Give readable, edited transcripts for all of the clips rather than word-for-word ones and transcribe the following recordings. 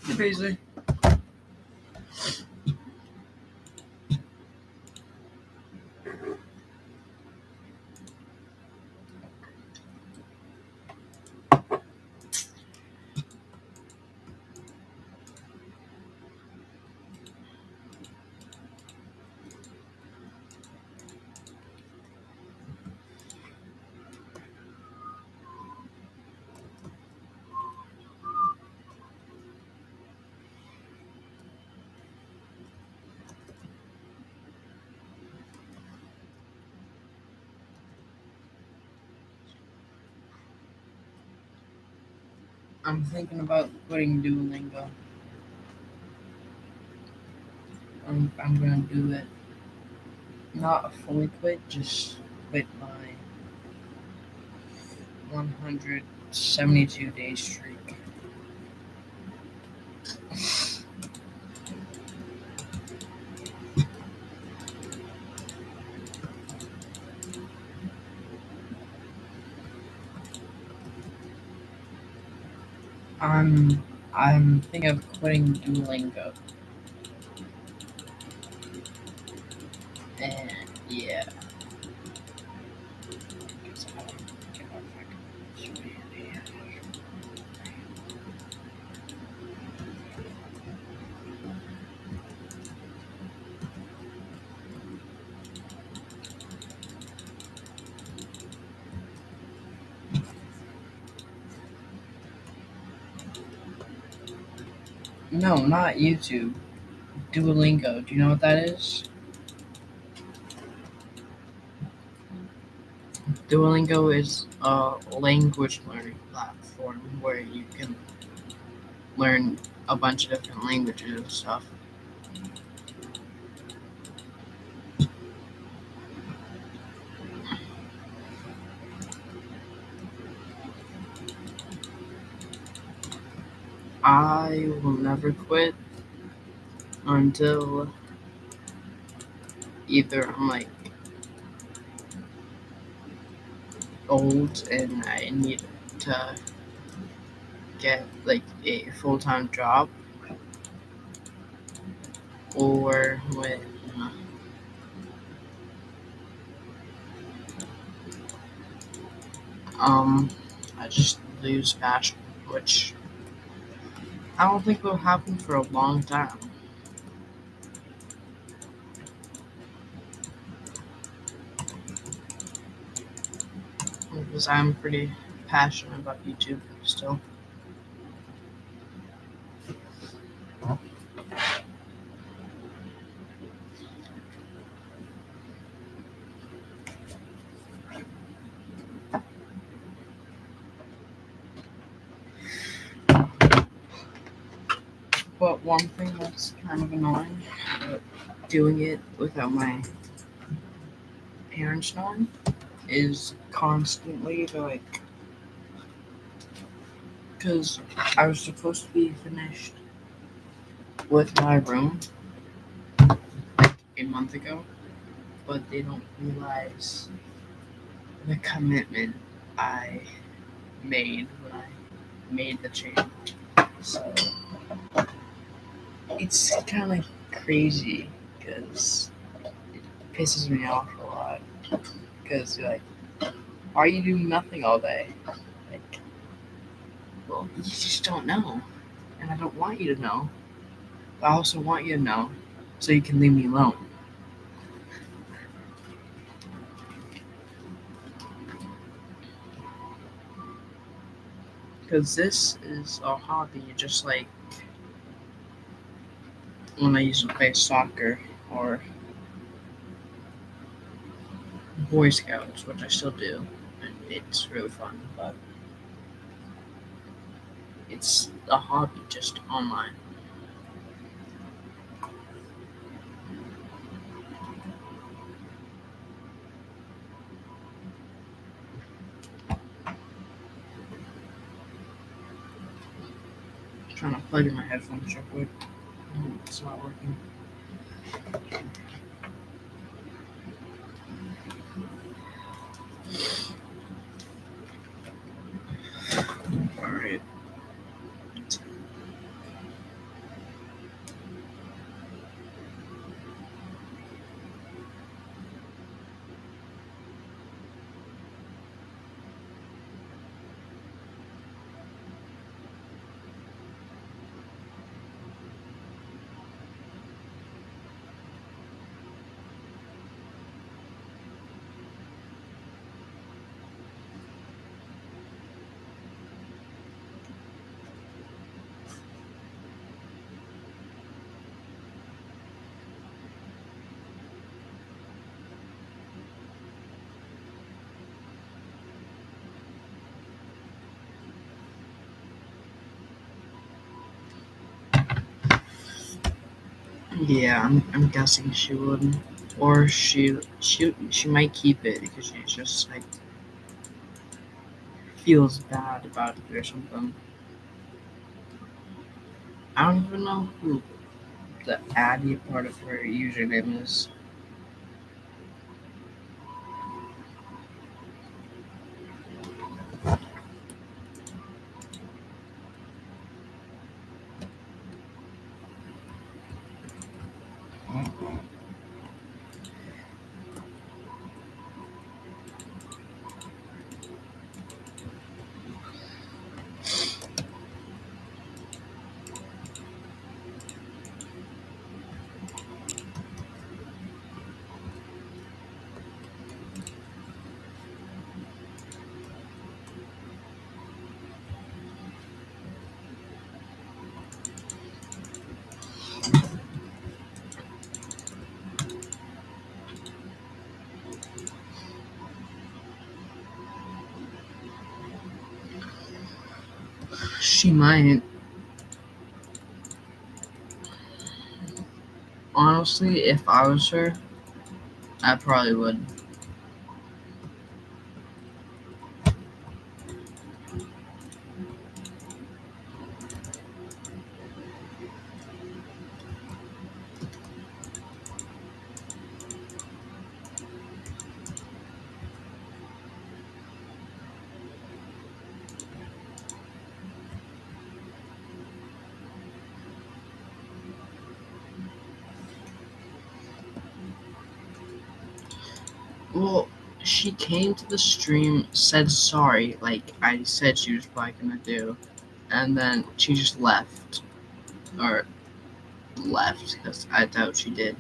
Basically. I'm thinking about quitting Duolingo. I'm gonna do it. Not fully quit, just quit my 172-day streak. I'm I'm thinking of quitting Duolingo. And yeah. No, not YouTube. Duolingo. Do you know what that is? Duolingo is a language learning platform where you can learn a bunch of different languages and stuff. I will never quit until either I'm like old and I need to get like a full-time job, or when um I just lose passion, which I don't think will happen for a long time because I'm pretty passionate about YouTube still. But one thing that's kind of annoying about doing it without my parents knowing is constantly like, because I was supposed to be finished with my room like a month ago, but they don't realize the commitment I made when I made the change. So it's kind of crazy because it pisses me off a lot. Because you're like, why are you doing nothing all day? Like, well, you just don't know, and I don't want you to know. But I also want you to know, so you can leave me alone. Because this is a hobby, just like when I used to play soccer or Boy Scouts, which I still do, and it's really fun. But it's a hobby just online. I'm trying to plug in my headphones real quick. It's not working. Alright. Yeah, I'm guessing she would, or she might keep it because she just like feels bad about it or something. I don't even know who the Addie part of her username is. She might. Honestly, if I was her, I probably would. Well, she came to the stream, said sorry, like I said she was probably gonna do, and then she just left. Or left, because I doubt she did.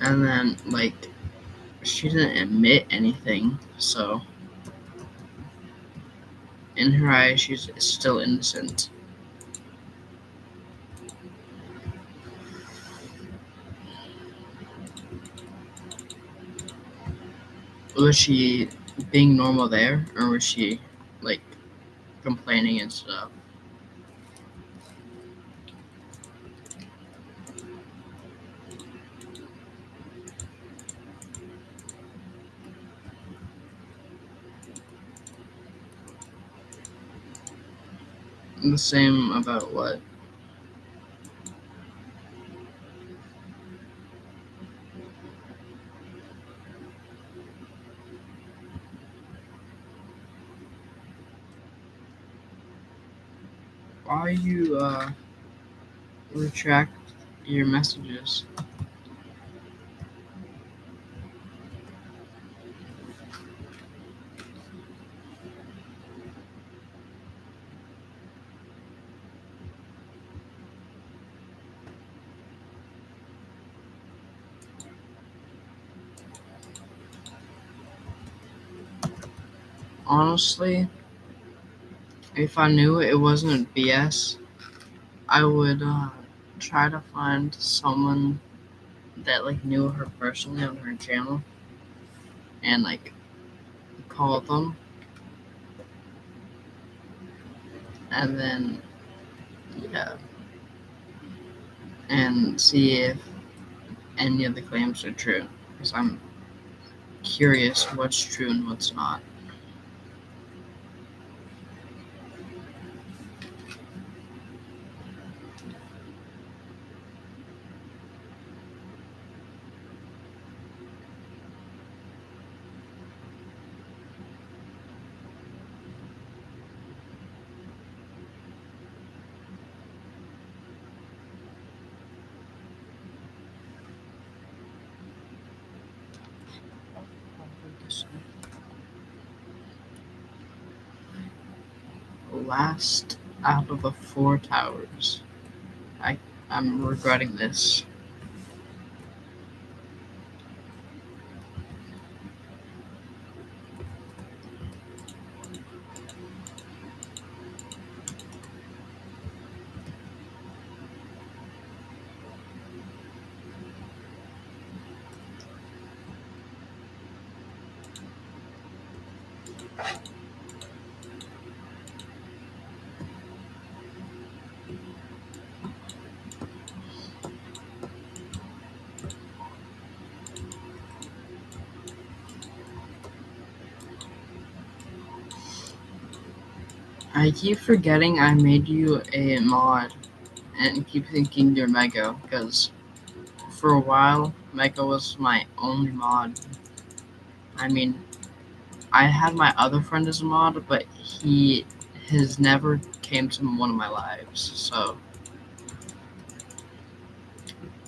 And then, like, she didn't admit anything, so in her eyes, she's still innocent. Was she being normal there, or was she, like, complaining and stuff? The same about what? Why you, retract your messages? Honestly, if I knew it wasn't BS, I would, try to find someone that, like, knew her personally on her channel and, like, call them and then, yeah, and see if any of the claims are true. Because I'm curious what's true and what's not. Last out of the four towers. I, I'm regretting this. I keep forgetting I made you a mod and keep thinking you're Mego because for a while Mego was my only mod. I mean, I had my other friend as a mod, but he has never came to one of my lives. So,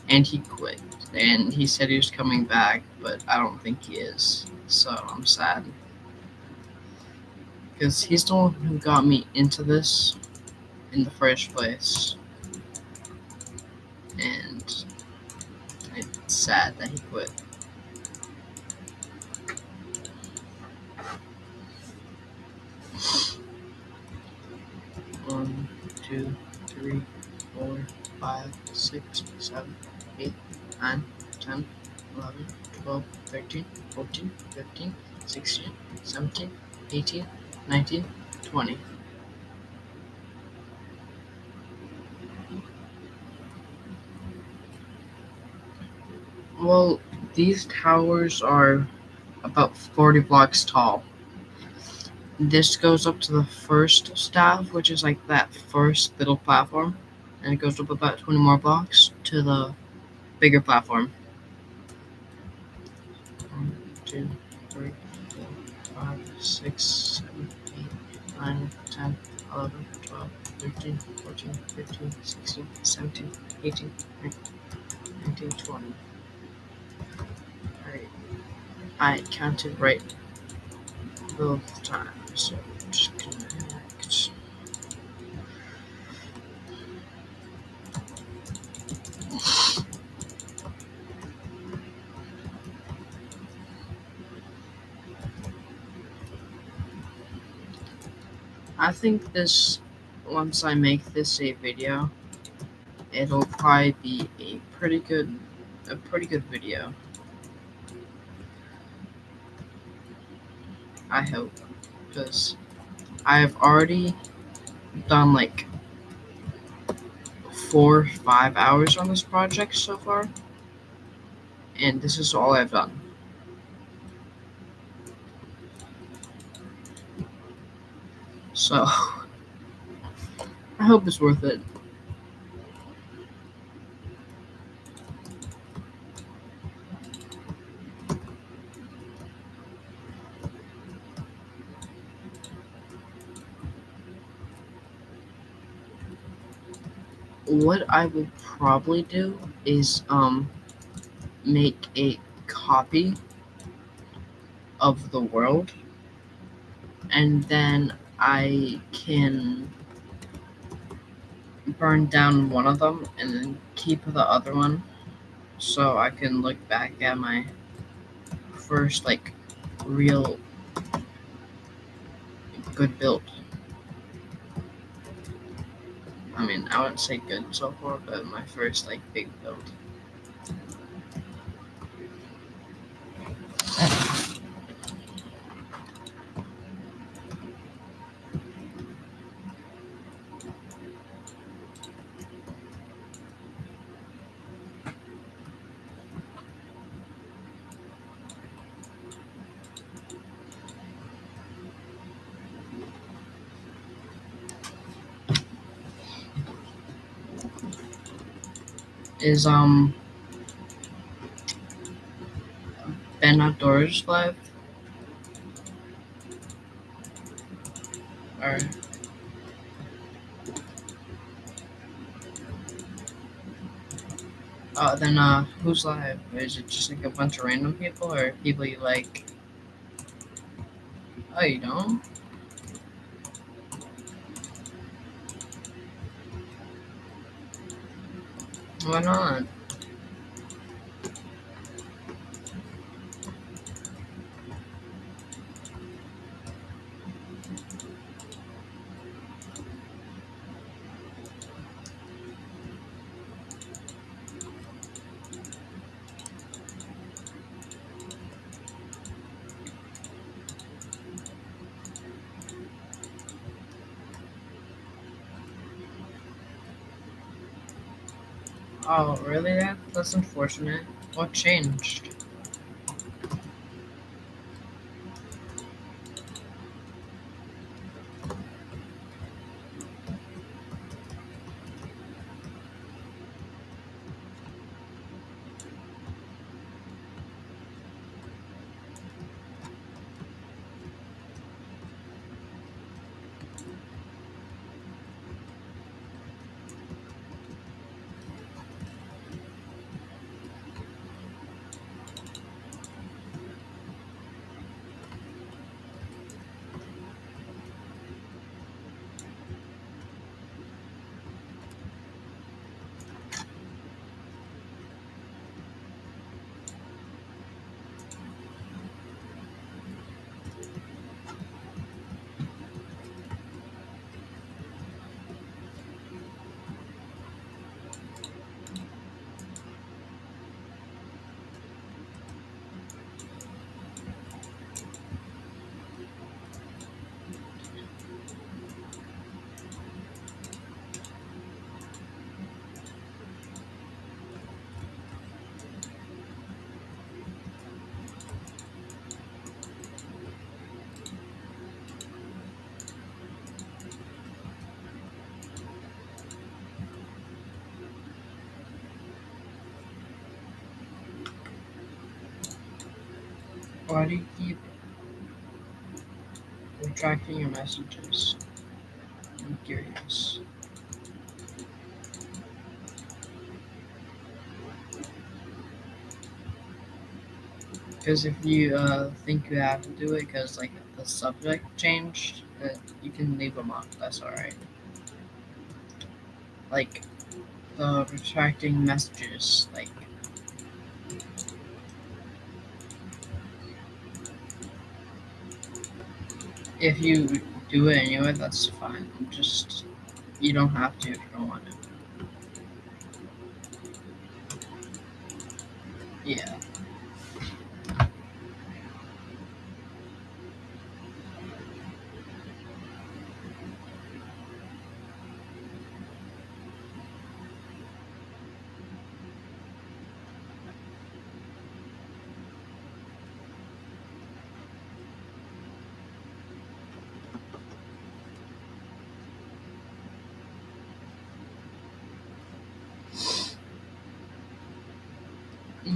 and he quit, and he said he was coming back, but I don't think he is. So I'm sad because he's the one who got me into this in the first place, and it's sad that he quit. One, two, three, 4, 5, 6, 7, 8, 9, 10, 11, 12, 13, 14, 15, 16, 17, 18, 19, 20. Well, these towers are about 40 blocks tall. This goes up to the first staff, which is like that first little platform, and it goes up about 20 more blocks to the bigger platform. 1, 2, 3, 4, 5, 6, 7, 8, 9, 10, 11, 12, 13, 14, 15, 16, 17, 18, 19, 20. Alright, I counted right both times, so just connect. I think this, once I make this a video, it'll probably be a pretty good video. I hope, because I've already done like 4 or 5 hours on this project so far, and this is all I've done. So I hope it's worth it. What I will probably do is make a copy of the world, and then I can burn down one of them and then keep the other one so I can look back at my first like real good build. I mean, I wouldn't say good so far, but my first like big build. Is Ben Outdoors live? Or then who's live? Is it just like a bunch of random people or people you like? Oh, you don't? Why not? Oh, really? That's unfortunate. What changed? Why do you keep retracting your messages? I'm curious. Because if you think you have to do it because like the subject changed, you can leave them off. That's all right. Like the retracting messages, like if you do it anyway, that's fine. Just you don't have to if you don't want to. Yeah.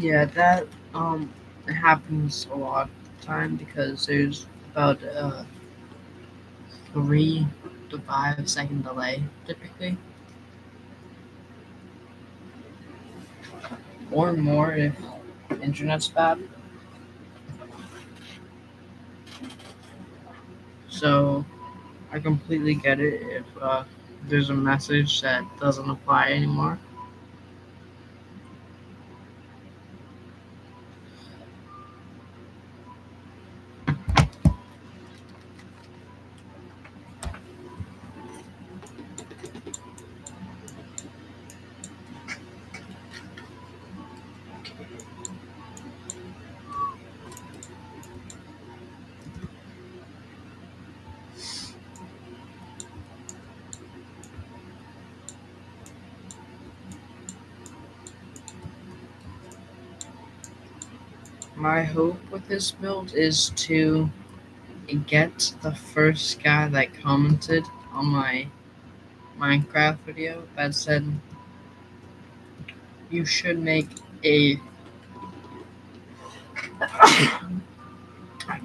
Yeah, that happens a lot of the time because there's about 3 to 5 second delay typically, or more if internet's bad. So I completely get it if there's a message that doesn't apply anymore. My hope with this build is to get the first guy that commented on my Minecraft video that said you should make a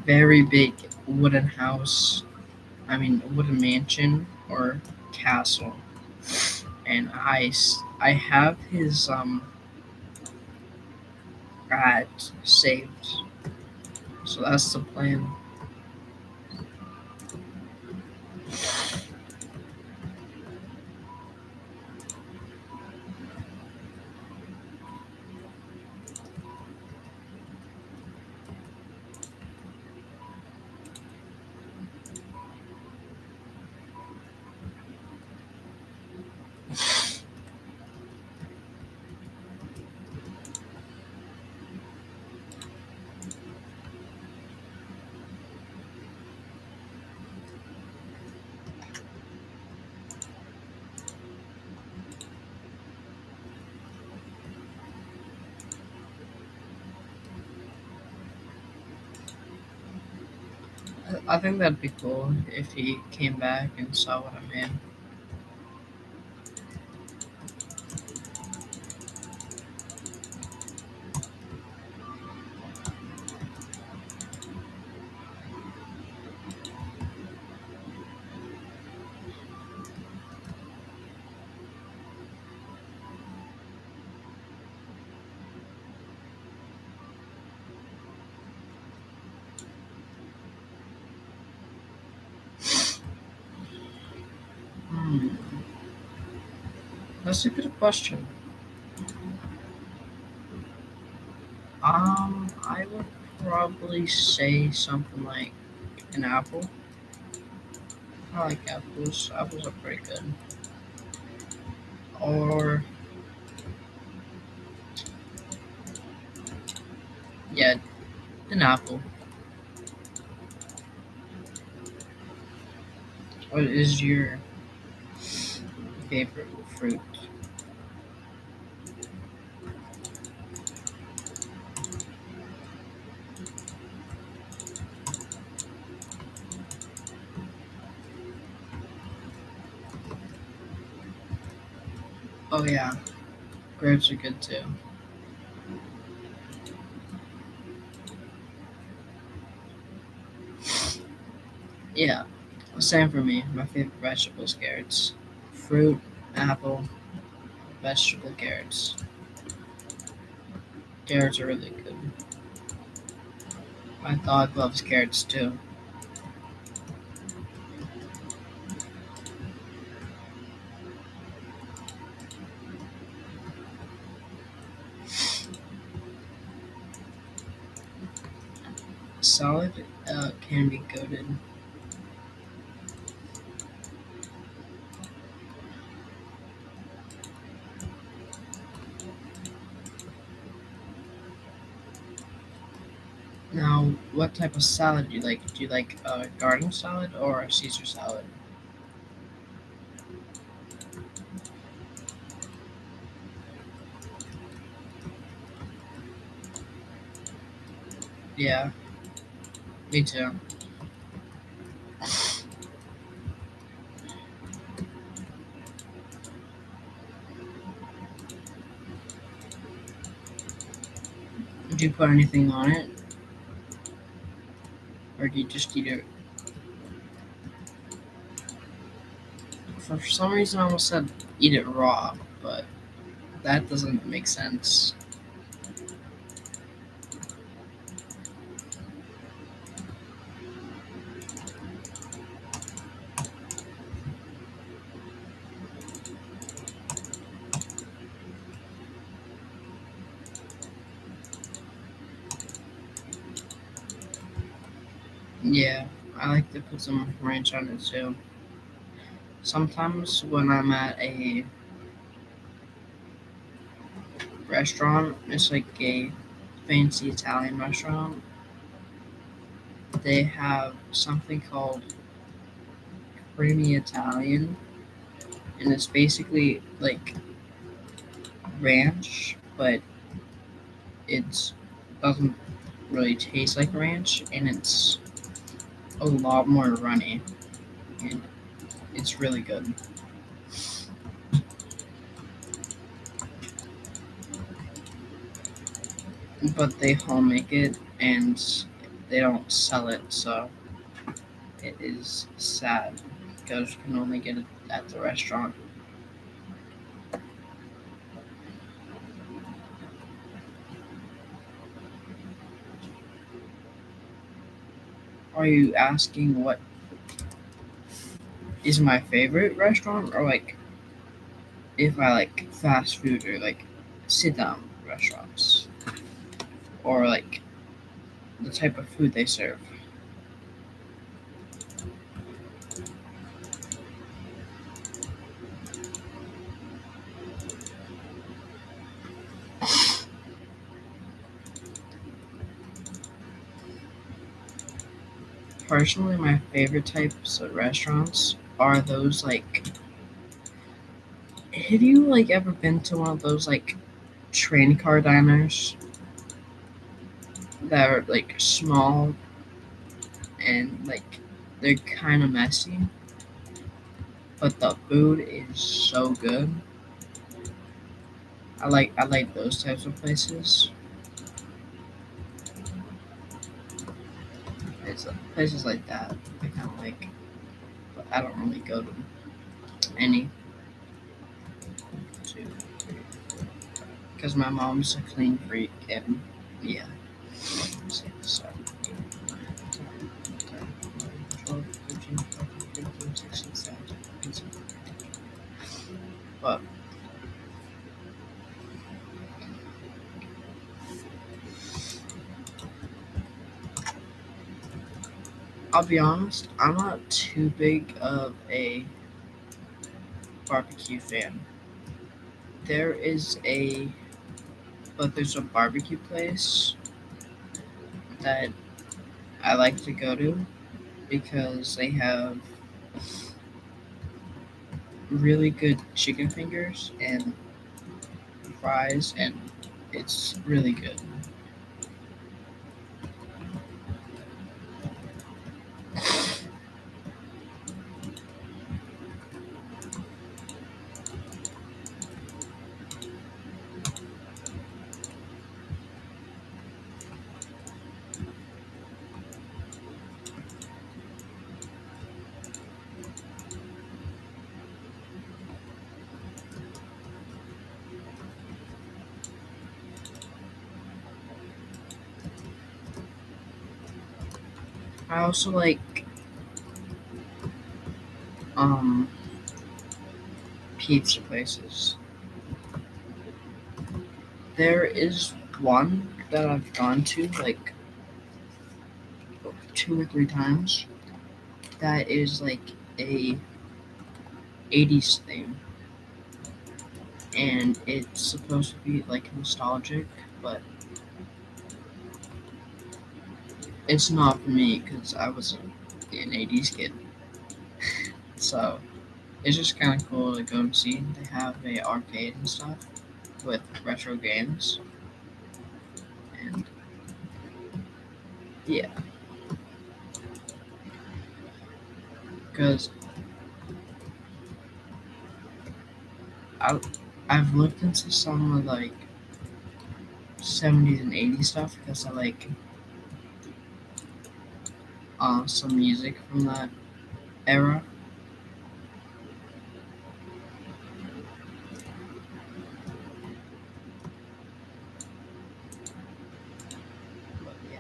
very big wooden house. I mean, wooden mansion or castle. And I have his ad saved. So that's the plan. I think that'd be cool if he came back and saw what I made. Hmm, that's a good question. I would probably say something like an apple. I like apples. Apples are pretty good. Or yeah, an apple. What is your favorite fruit? Oh yeah, grapes are good too. Yeah, same for me. My favorite vegetables, carrots. Fruit, apple, vegetable, carrots. Carrots are really good. My dog loves carrots too. Salad can be goaded. Now, what type of salad do you like? Do you like a garden salad or a Caesar salad? Yeah, me too. Do you put anything on it, or do you just eat it? For some reason, I almost said eat it raw, but that doesn't make sense. Yeah, I like to put some ranch on it too. Sometimes when I'm at a restaurant, it's like a fancy Italian restaurant. They have something called creamy Italian, and it's basically like ranch, but it doesn't really taste like ranch, and it's a lot more runny, and it's really good. But they home make it, and they don't sell it, so it is sad because you can only get it at the restaurant. Are you asking what is my favorite restaurant, or like if I like fast food or like sit down restaurants, or like the type of food they serve? Personally, my favorite types of restaurants are those like. Have you like ever been to one of those like train car diners that are like small and like they're kind of messy, but the food is so good. I like those types of places. It's places like that I kind of like, but I don't really go to any two, because my mom's a clean freak and yeah. 6, 7, 8, 9, 10, 11, 12, 13, 14, 15, 16, 17, 18. But I'll be honest, I'm not too big of a barbecue fan. There is a there's a barbecue place that I like to go to because they have really good chicken fingers and fries, and it's really good. I also like um pizza places. There is one that I've gone to like 2 or 3 times that is like a 80s theme, and it's supposed to be like nostalgic, but it's not for me because I was an 80s kid. So it's just kind of cool to go and see. They have a arcade and stuff with retro games, and yeah, because I I've looked into some of like 70s and 80s stuff because I like some music from that era. But yeah.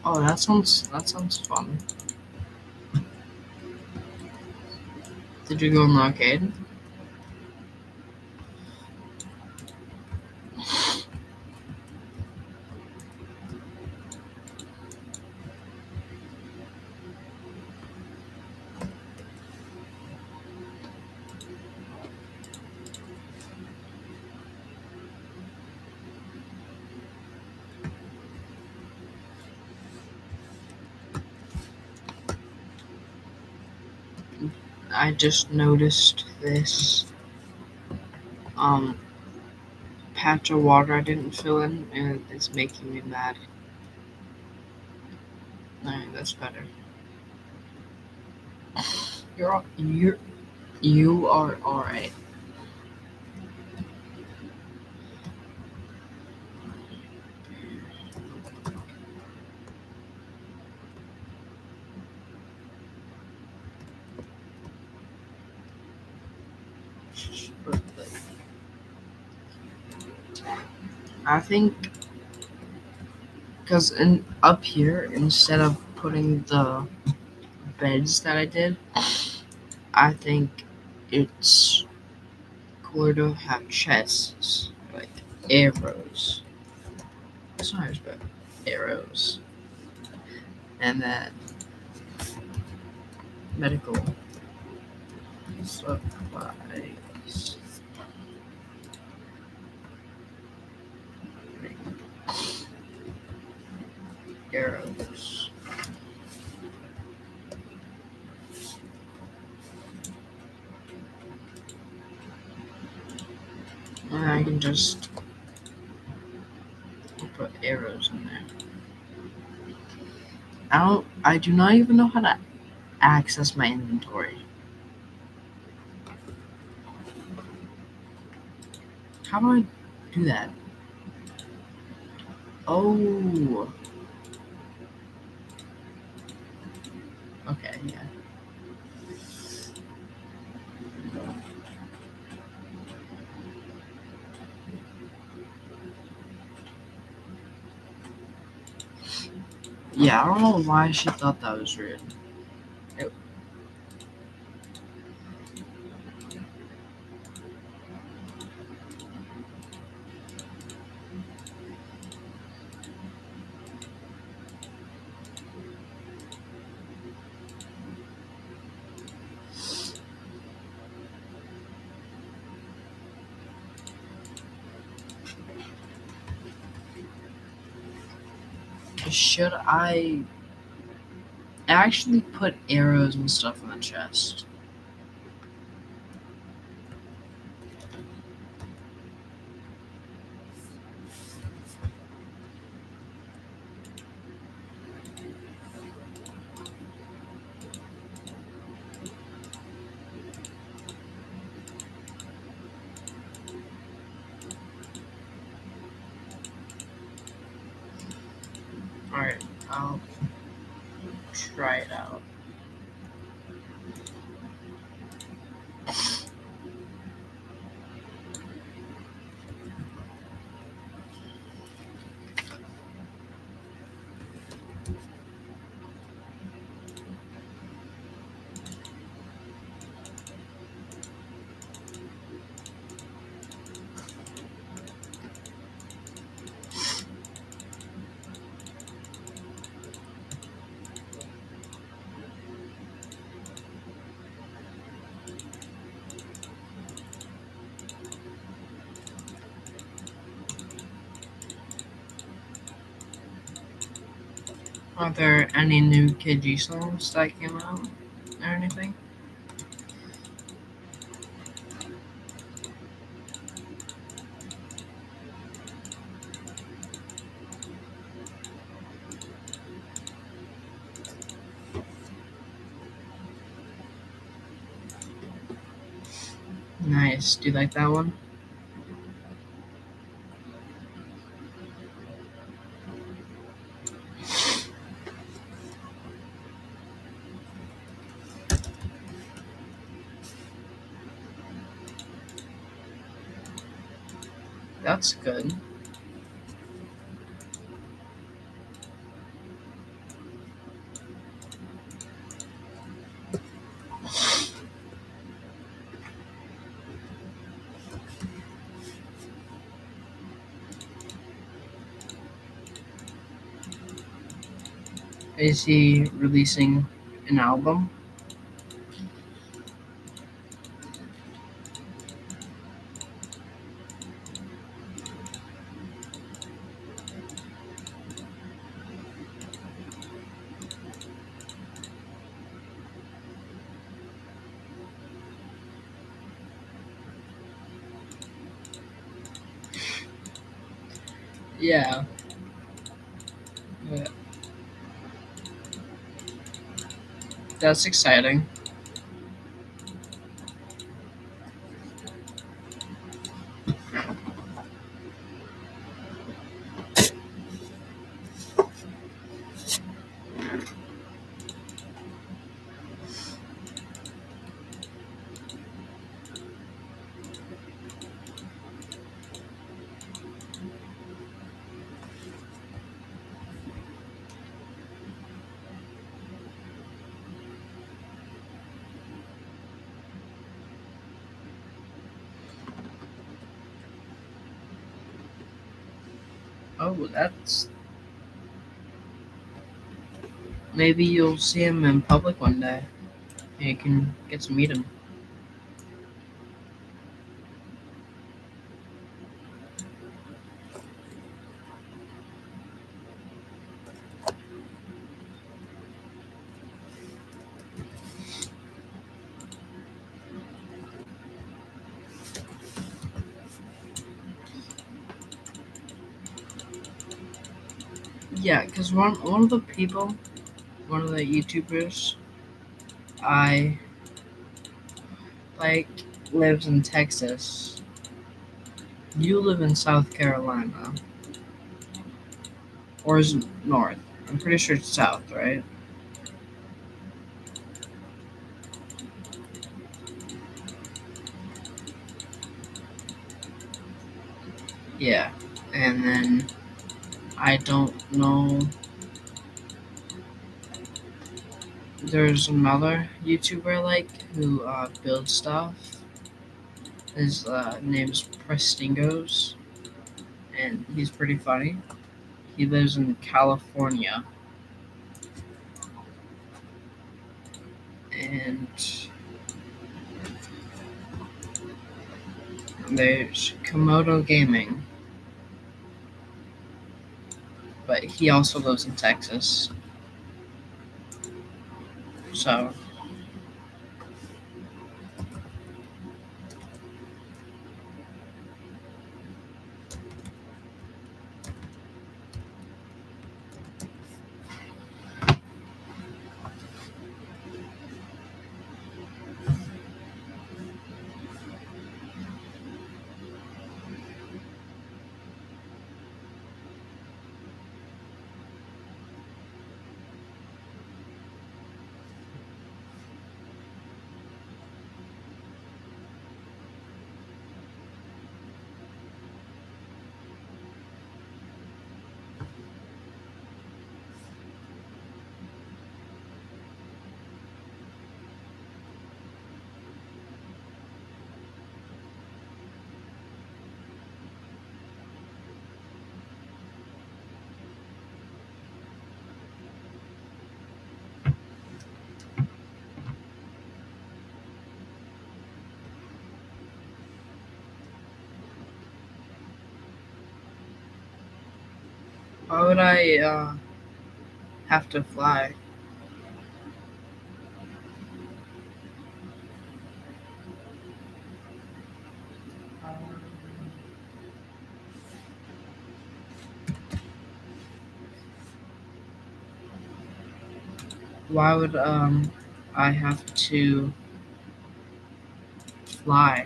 Oh, that sounds fun. Did you go in the arcade? I just noticed this um patch of water I didn't fill in, and it's making me mad. Alright, that's better. You are alright. I think because in up here, instead of putting the beds that I did, I think it's cooler to have chests, like arrows. Sorry, but arrows, and then medical supplies. Arrows. And I can just put arrows in there. I do not even know how to access my inventory. How do I do that? Oh, okay, yeah. Yeah, I don't know why she thought that was rude. It- Should I actually put arrows and stuff in the chest? I'll try it out. Are there any new KG songs that came out or anything? Nice. Do you like that one? That's good. Is he releasing an album? Yeah. Yeah. That's exciting. Oh, that's. Maybe you'll see him in public one day. And you can get to meet him. Yeah, because one of the people, one of the YouTubers I like lives in Texas. You live in South Carolina. Or is it north? I'm pretty sure it's south, right? Yeah. And then I don't know. There's another YouTuber I like who builds stuff. His name is Prestingos, and he's pretty funny. He lives in California, and there's Komodo Gaming, but he also lives in Texas. So, Why would I have to fly? Um, why would I have to fly?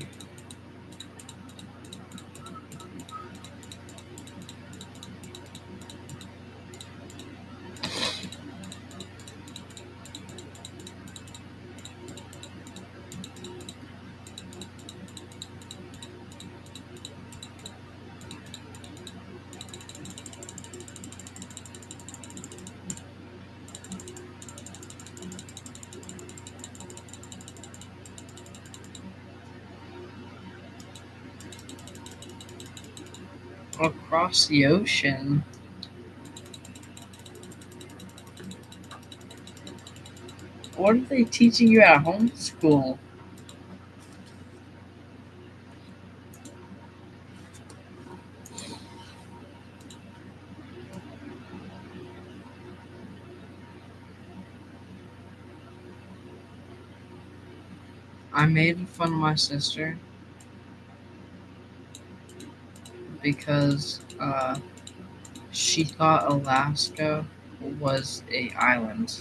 Across the ocean? What are they teaching you at homeschool? I made fun of my sister because she thought Alaska was a island.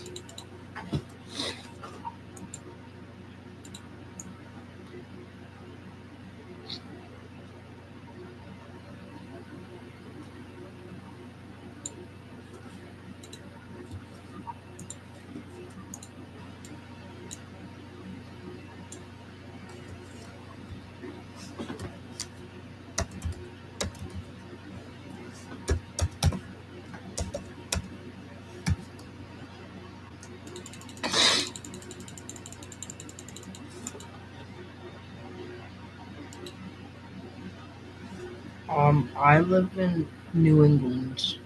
I live in New England,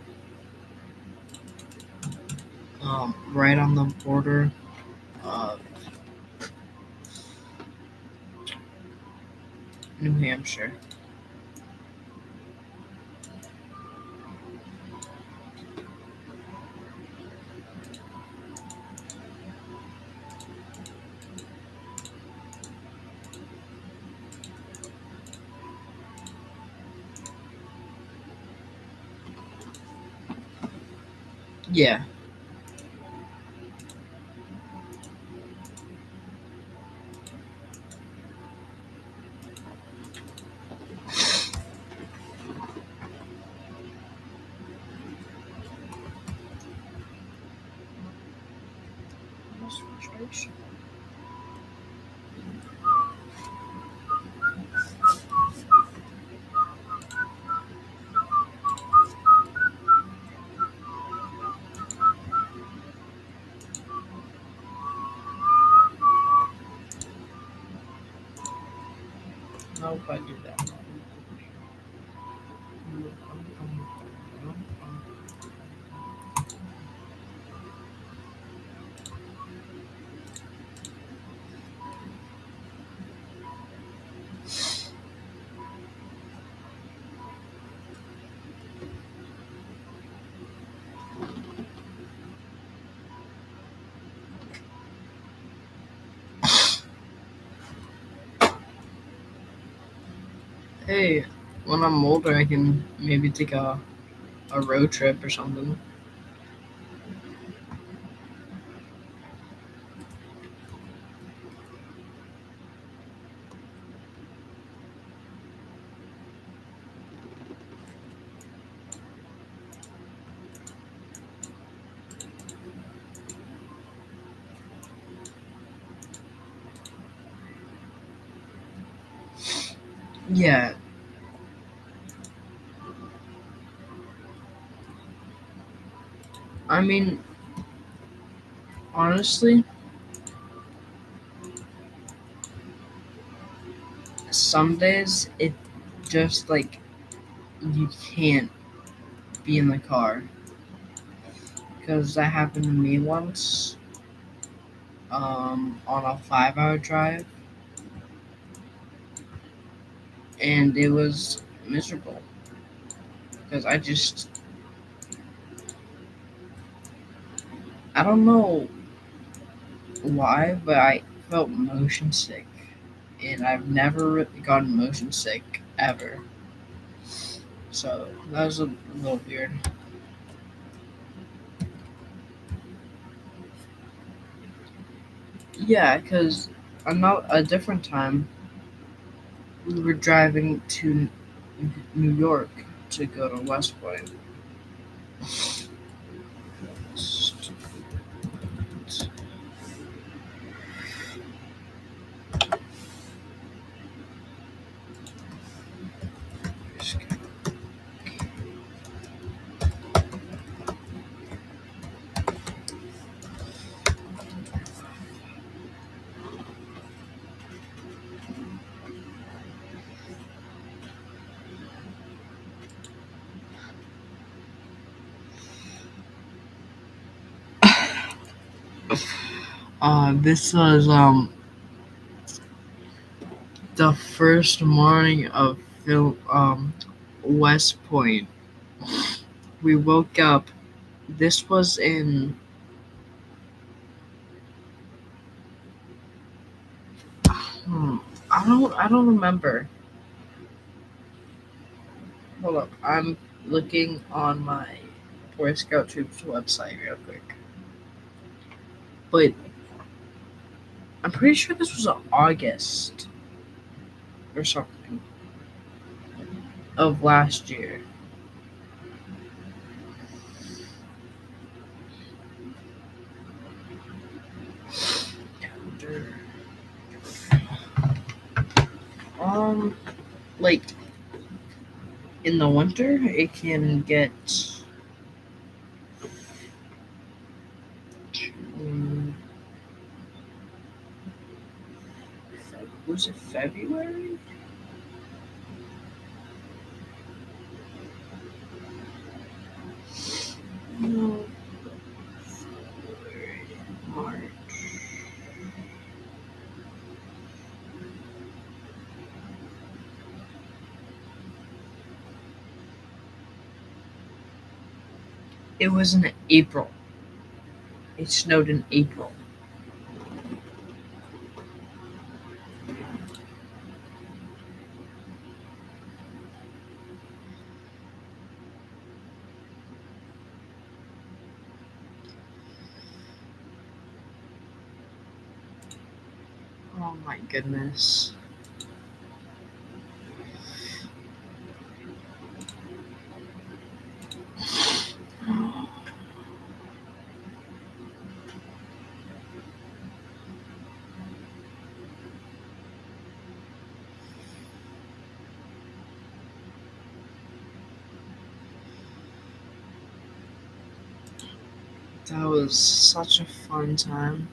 right on the border of New Hampshire. Yeah. What's frustration? How if I do that? Hey, when I'm older, I can maybe take a road trip or something. Yeah, I mean, honestly, some days it just like you can't be in the car because that happened to me once on a 5 hour drive, and it was miserable because I just I don't know why, but I felt motion sick, and I've never really gotten motion sick ever. So that was a little weird. Yeah, because a different time we were driving to New York to go to West Point. This was the first morning of West Point. We woke up. This was in hmm, I don't remember. Hold up, I'm looking on my Boy Scout Troops website real quick. But I'm pretty sure this was August or something of last year. Um, like in the winter, it can get. Um, was it February? No, February, March. It was in April. It snowed in April. Oh my goodness. That was such a fun time.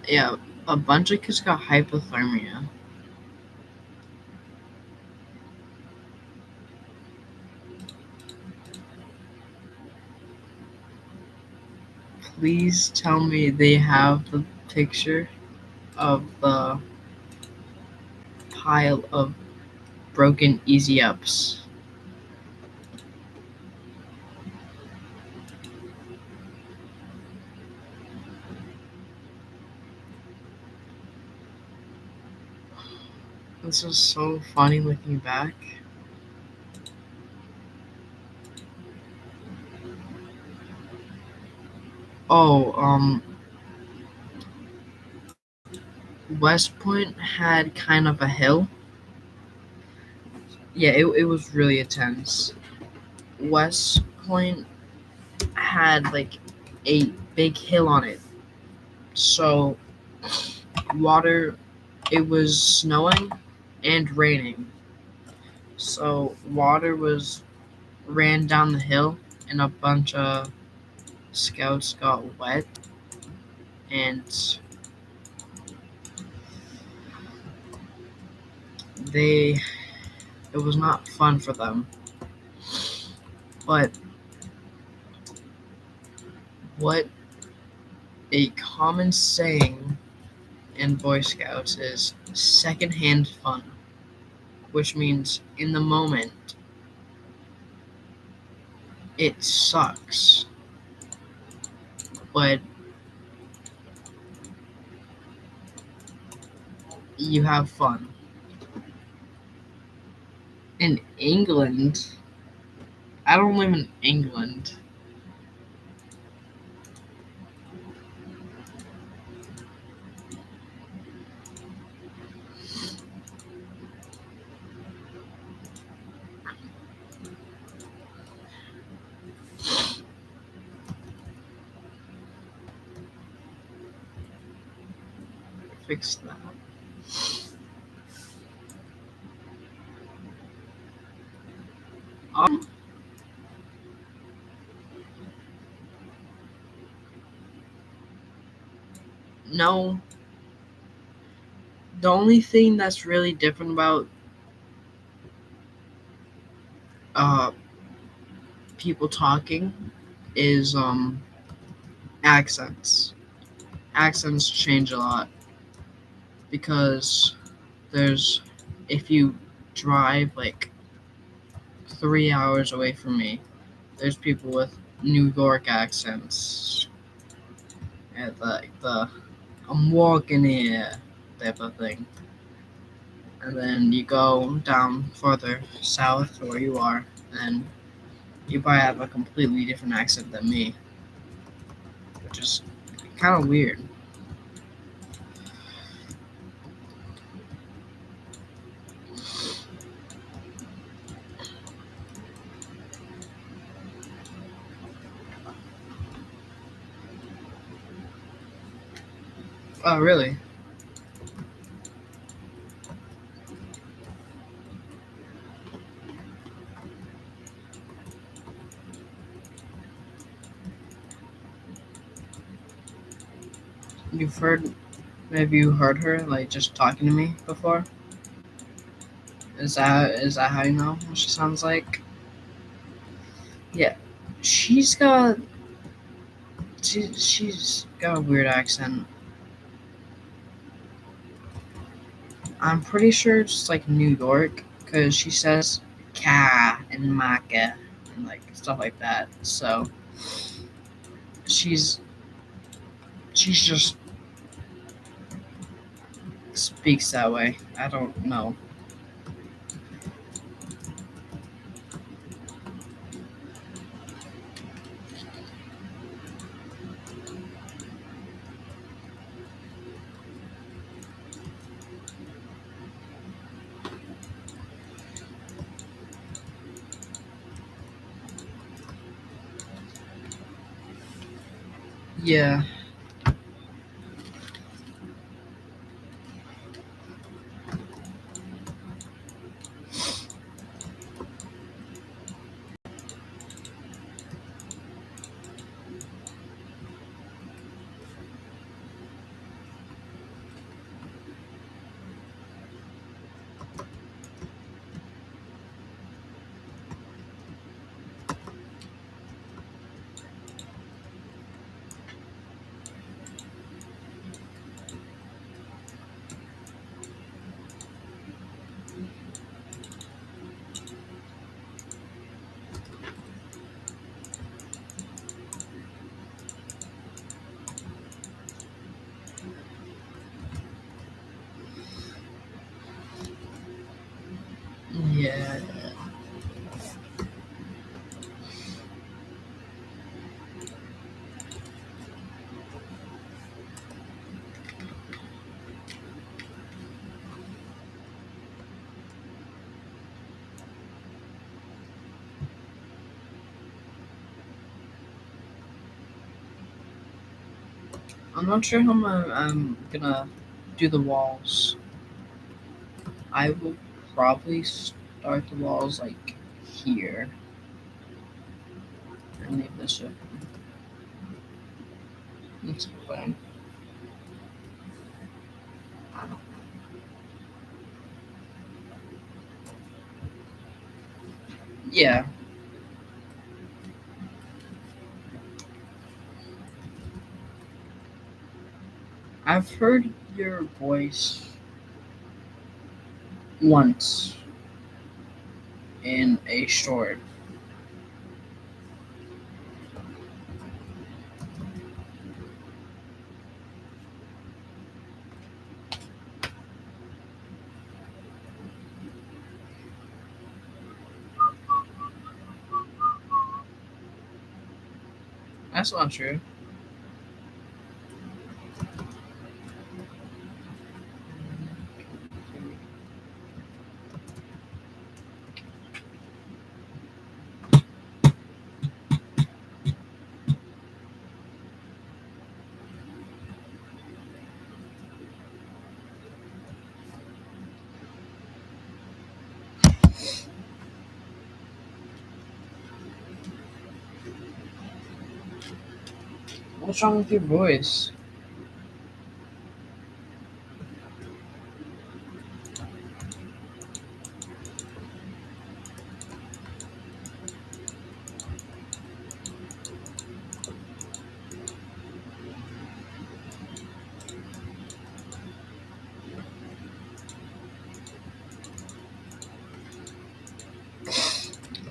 Yeah, a bunch of kids got hypothermia. Please tell me they have the picture of the pile of broken easy ups. This is so funny looking back. Oh, West Point had kind of a hill. Yeah, it was really intense. West Point had like a big hill on it. So water, it was snowing and raining. So water was ran down the hill and a bunch of scouts got wet and they it was not fun for them. But what a common saying in Boy Scouts is secondhand fun, which means it sucks, but you have fun. In England, I don't live in England. Fix that. Um, no. The only thing that's really different about uh people talking is accents. Accents change a lot because there's if you drive like 3 hours away from me, there's people with New York accents and the I'm walking here type of thing. And then you go down further south to where you are, and you probably have a completely different accent than me, which is kind of weird. Oh, really? You've heard? Have you heard her like just talking to me before? Is that how you know what she sounds like? Yeah, she's got she's got a weird accent. I'm pretty sure it's like New York because she says "ka" and "maka" and like stuff like that. So she's she's just speaks that way. I don't know. Yeah, yeah. I'm not sure how I'm gonna do the walls. I will probably start the walls like here and leave this open. That's fine. Yeah, I've heard your voice once in a short. That's not true. What's wrong with your voice?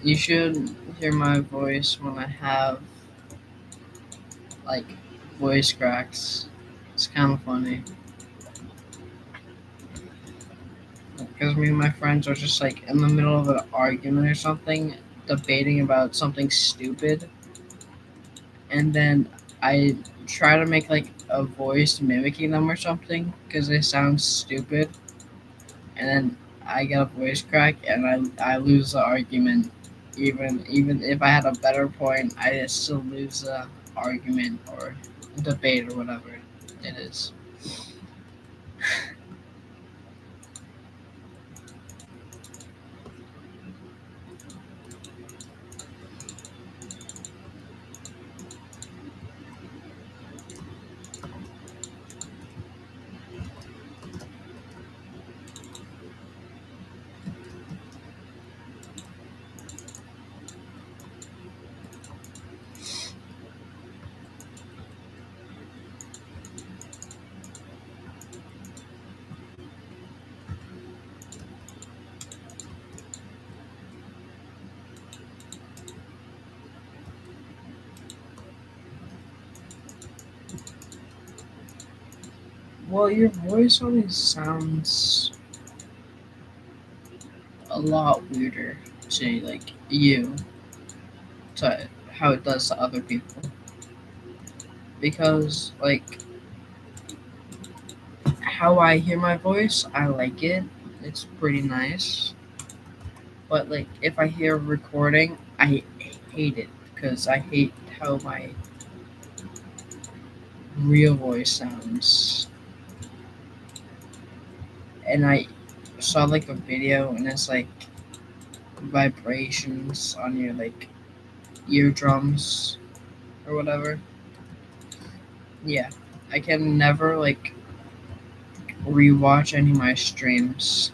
You should hear my voice when I have like voice cracks. It's kind of funny because me and my friends are just like in the middle of an argument or something, debating about something stupid, and then I try to make like a voice mimicking them or something because they sound stupid, and then I get a voice crack and I lose the argument. Even if I had a better point, I still lose the argument or debate or whatever it is. Well, your voice always sounds a lot weirder to like you to how it does to other people because like how I hear my voice, I like it. It's pretty nice. But like if I hear a recording, I hate it because I hate how my real voice sounds. And I saw like a video and it's like vibrations on your like eardrums or whatever. Yeah, I can never like rewatch any of my streams.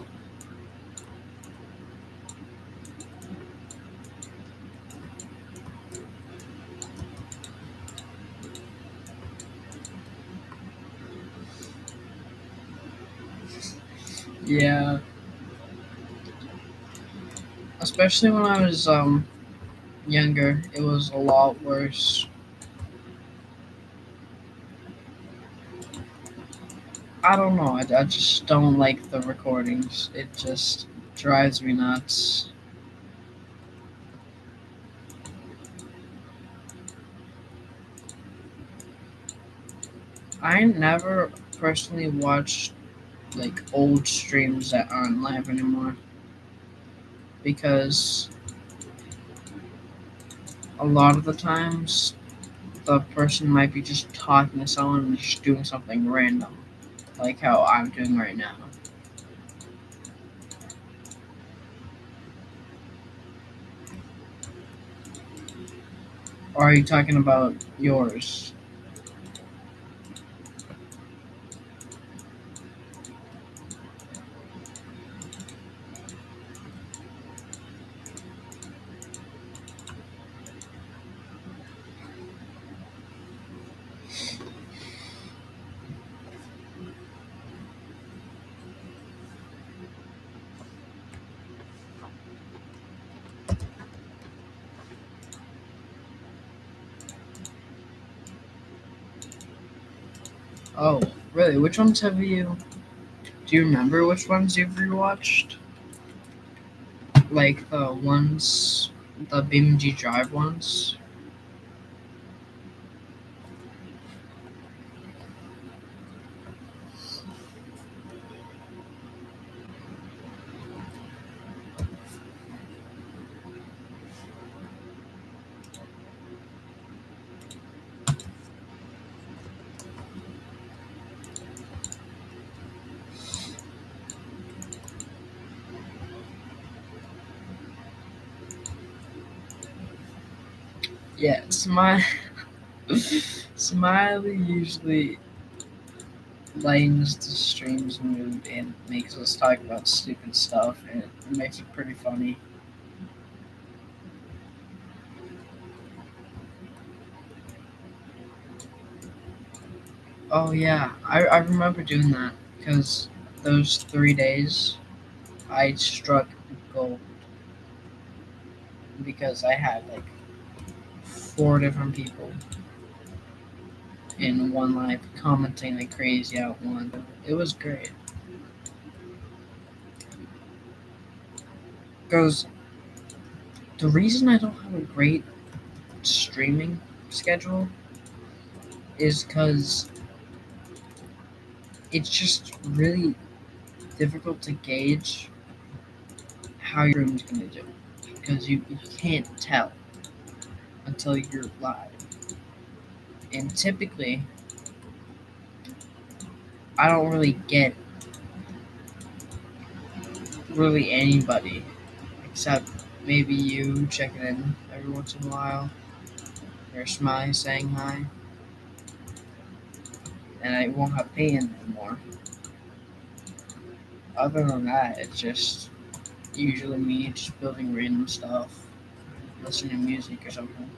Yeah, especially when I was younger, it was a lot worse. I don't know. I just don't like the recordings. It just drives me nuts. I never personally watched like old streams that aren't live anymore because a lot of the times the person might be just talking to someone and just doing something random, like how I'm doing right now. Or are you talking about yours? Oh, really? Which ones have you? Do you remember which ones you've rewatched? Like the BeamNG Drive ones? Yeah, Smiley usually lightens the stream's mood and makes us talk about stupid stuff, and it makes it pretty funny. Oh yeah, I remember doing that because those 3 days I struck gold because I had like four different people in one live commenting like crazy out one. It was great. Because the reason I don't have a great streaming schedule is because it's just really difficult to gauge how your room's gonna do because you can't tell until you're live. And typically, I don't really get really anybody except maybe you checking in every once in a while or Smiley saying hi, and I won't have pain anymore. Other than that, it's just usually me just building random stuff, listening to music or something.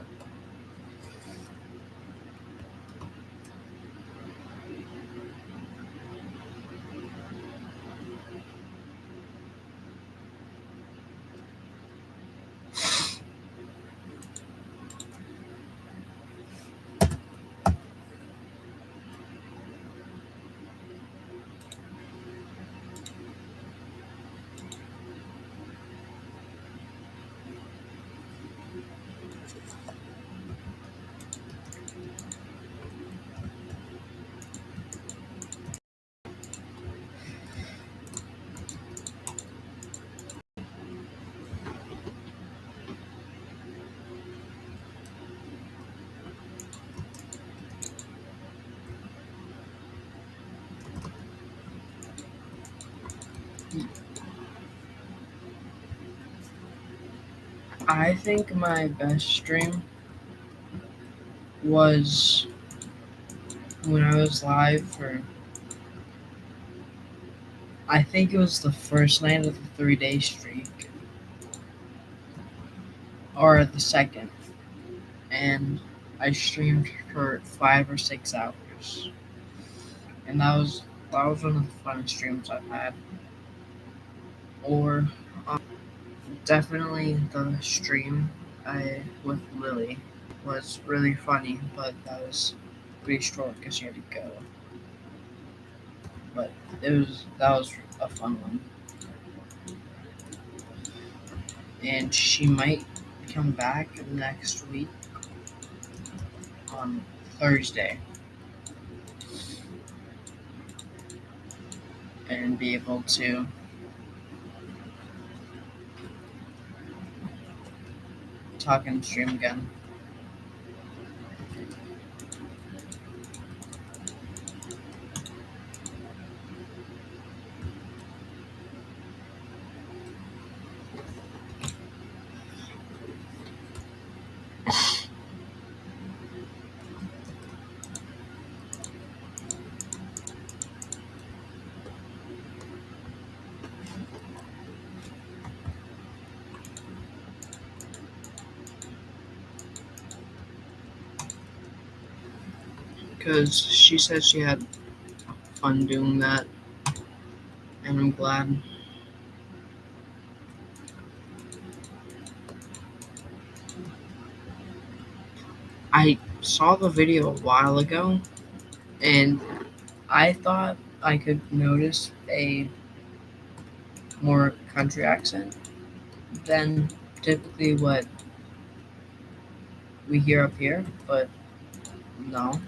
I think my best stream was when I was live for, I think it was the first night of the 3 day streak, or the second, and I streamed for 5 or 6 hours, and that was one of the funnest streams I've had. Or definitely the stream I with Lily was really funny, but that was pretty short because she had to go. But that was a fun one, and she might come back next week on Thursday and be able to talk and stream again. Because she said she had fun doing that, and I'm glad. I saw the video a while ago, and I thought I could notice a more country accent than typically what we hear up here, but no,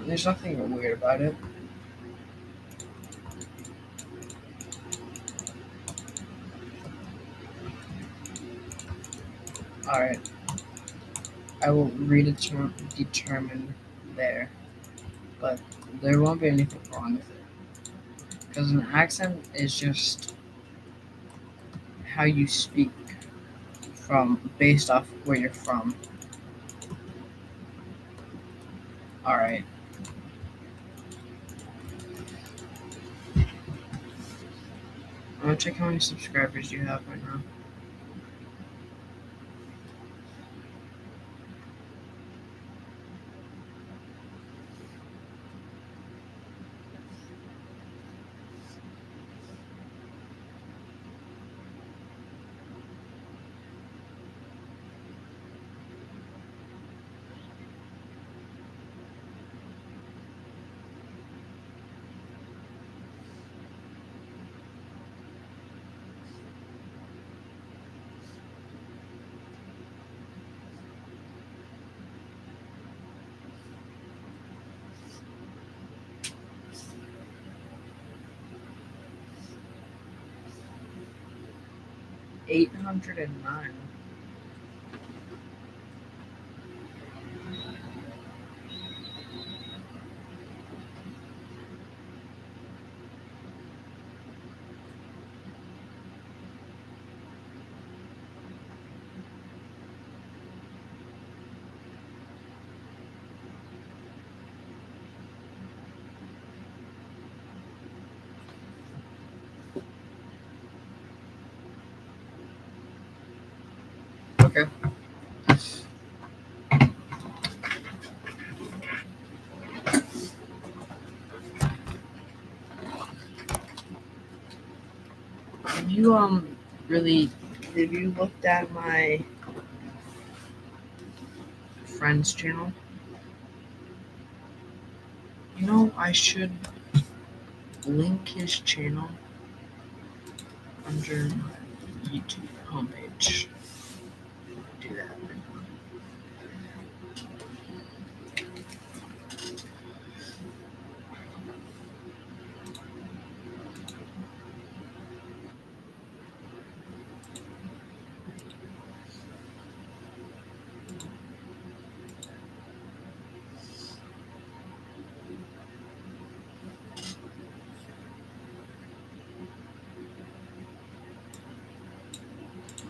there's nothing weird about it. Alright, I will determine there, but there won't be anything wrong with it. Because an accent is just how you speak from based off where you're from. All right. I'm gonna check how many subscribers you have right now. $809. Okay. Have you really have you looked at my friend's channel? You know, I should link his channel under my YouTube homepage. Do that.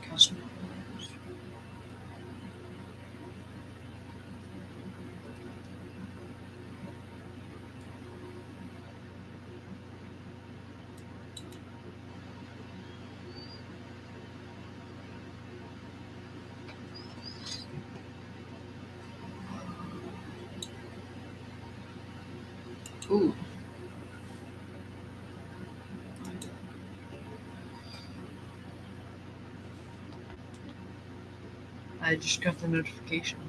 Customers. Ooh. I just got the notification.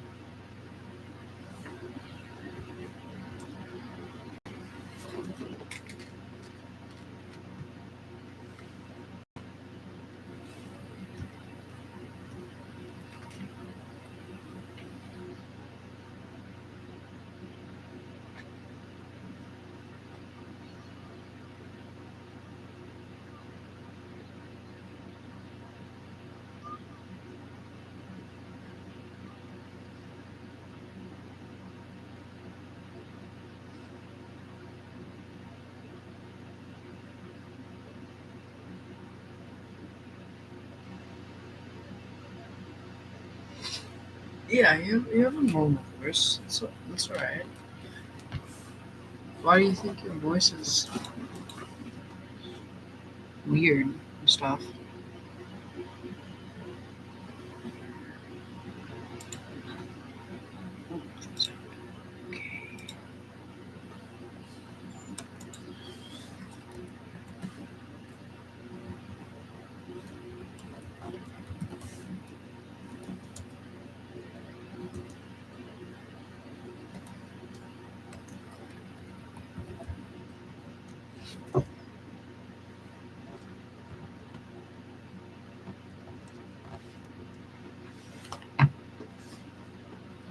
Yeah, you have a normal voice. That's alright. Why do you think your voice is weird and stuff? Okay.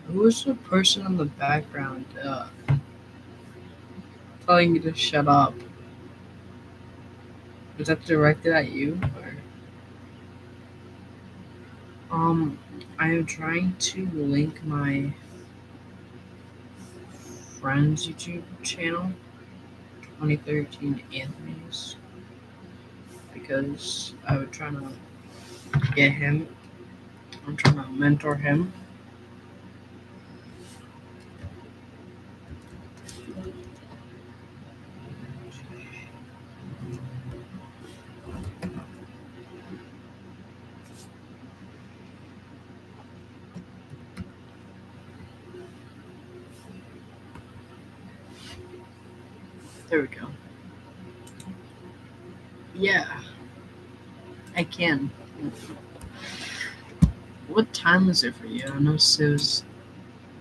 Who's the person in the background telling you to shut up? Was that directed at you? Or I am trying to link my friend's YouTube channel, 2013 Anthony's, because I was trying to get him I'm trying to mentor him. There we go. Yeah, I can. What time is it for you? I know it was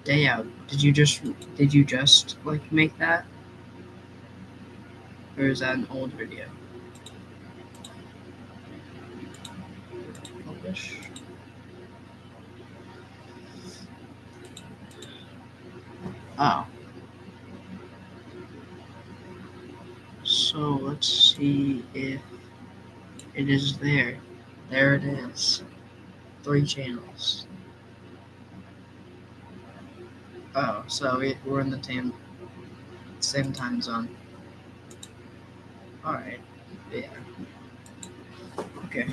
day out. Did you just like make that? Or is that an old video? Publish. Oh. So let's see if it is there. There it is. 3 channels. Oh, so we're in the same time zone. Alright. Yeah. Okay.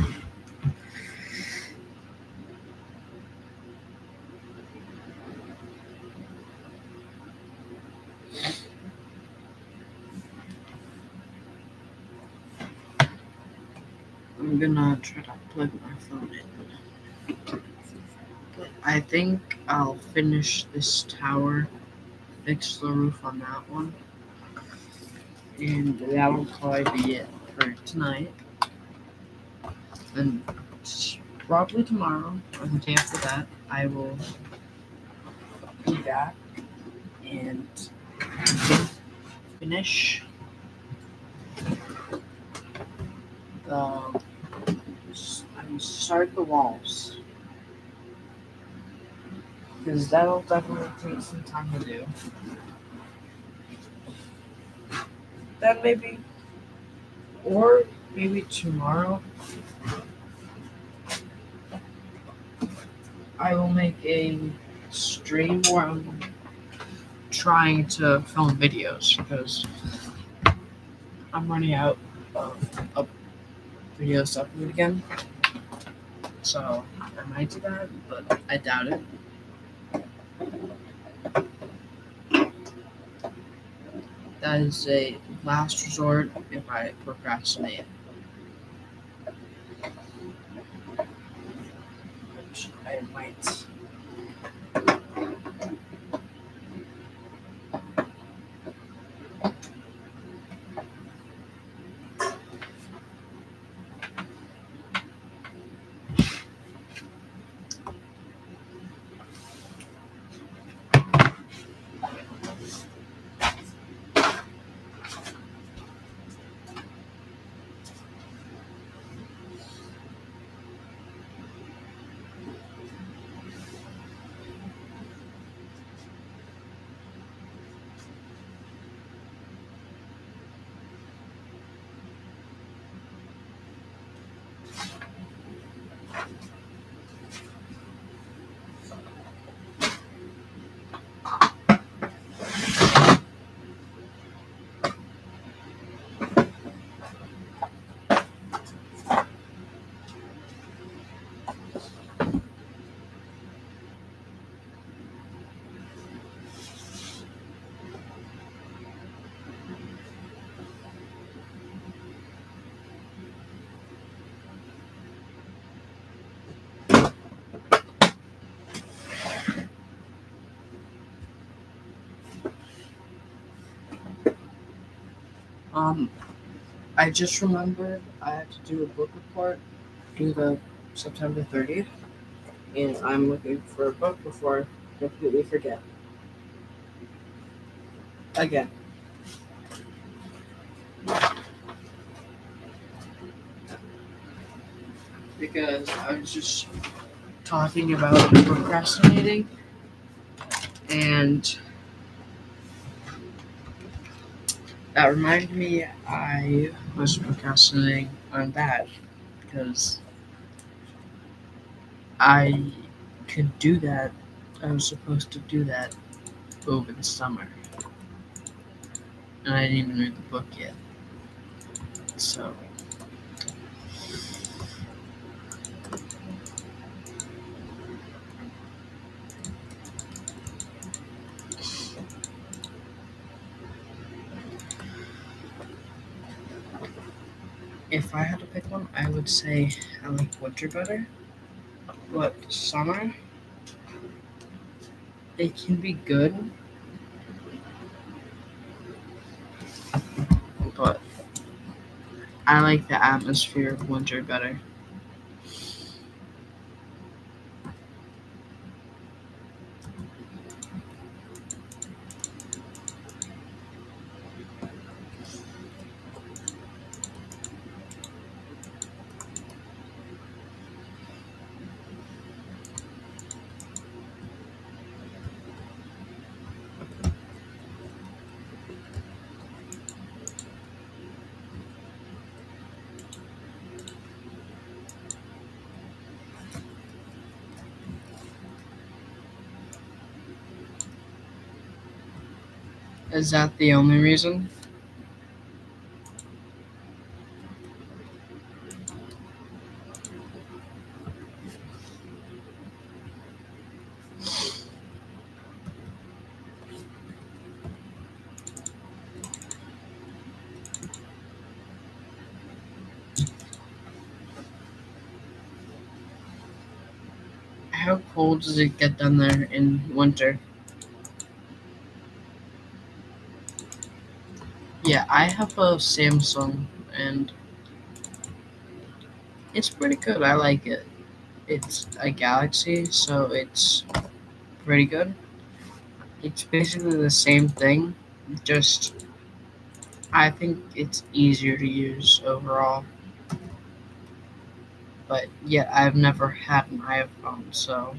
I'm gonna try to plug my phone in. But I think I'll finish this tower, fix the roof on that one, and that'll probably be it for tonight. And probably tomorrow or the day after that, I will be back and finish the start the walls, because that'll definitely take some time to do. Then maybe tomorrow I will make a stream where I'm trying to film videos, because I'm running out of videos to upload again. So I might do that, but I doubt it. That is a last resort if I procrastinate. Which I might. I just remembered I have to do a book report due the September 30th, and I'm looking for a book before I completely forget. Again. Because I was just talking about procrastinating, and that reminded me I was procrastinating on that, because I could do that. I was supposed to do that over the summer, and I didn't even read the book yet. So if I had to pick one, I would say I like winter better. But summer, it can be good, but I like the atmosphere of winter better. Is that the only reason? How cold does it get down there in winter? Yeah, I have a Samsung and it's pretty good. I like it. It's a Galaxy, so it's pretty good. It's basically the same thing, just I think it's easier to use overall. But yet I've never had an iPhone, so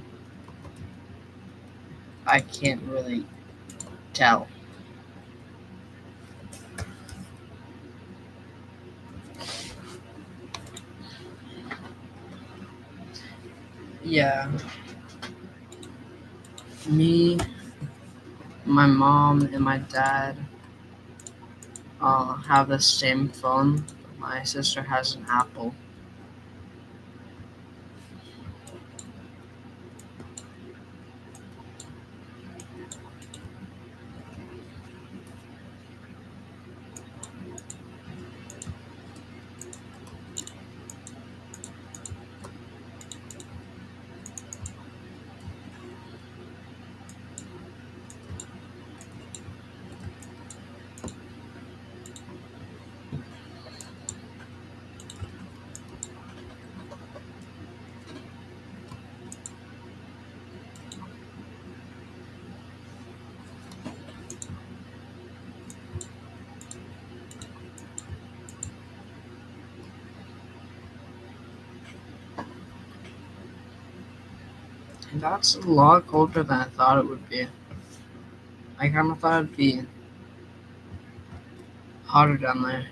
I can't really tell. Yeah, me, my mom, and my dad have the same phone. My sister has an Apple. And that's a lot colder than I thought it would be. I kind of thought it'd be hotter down there.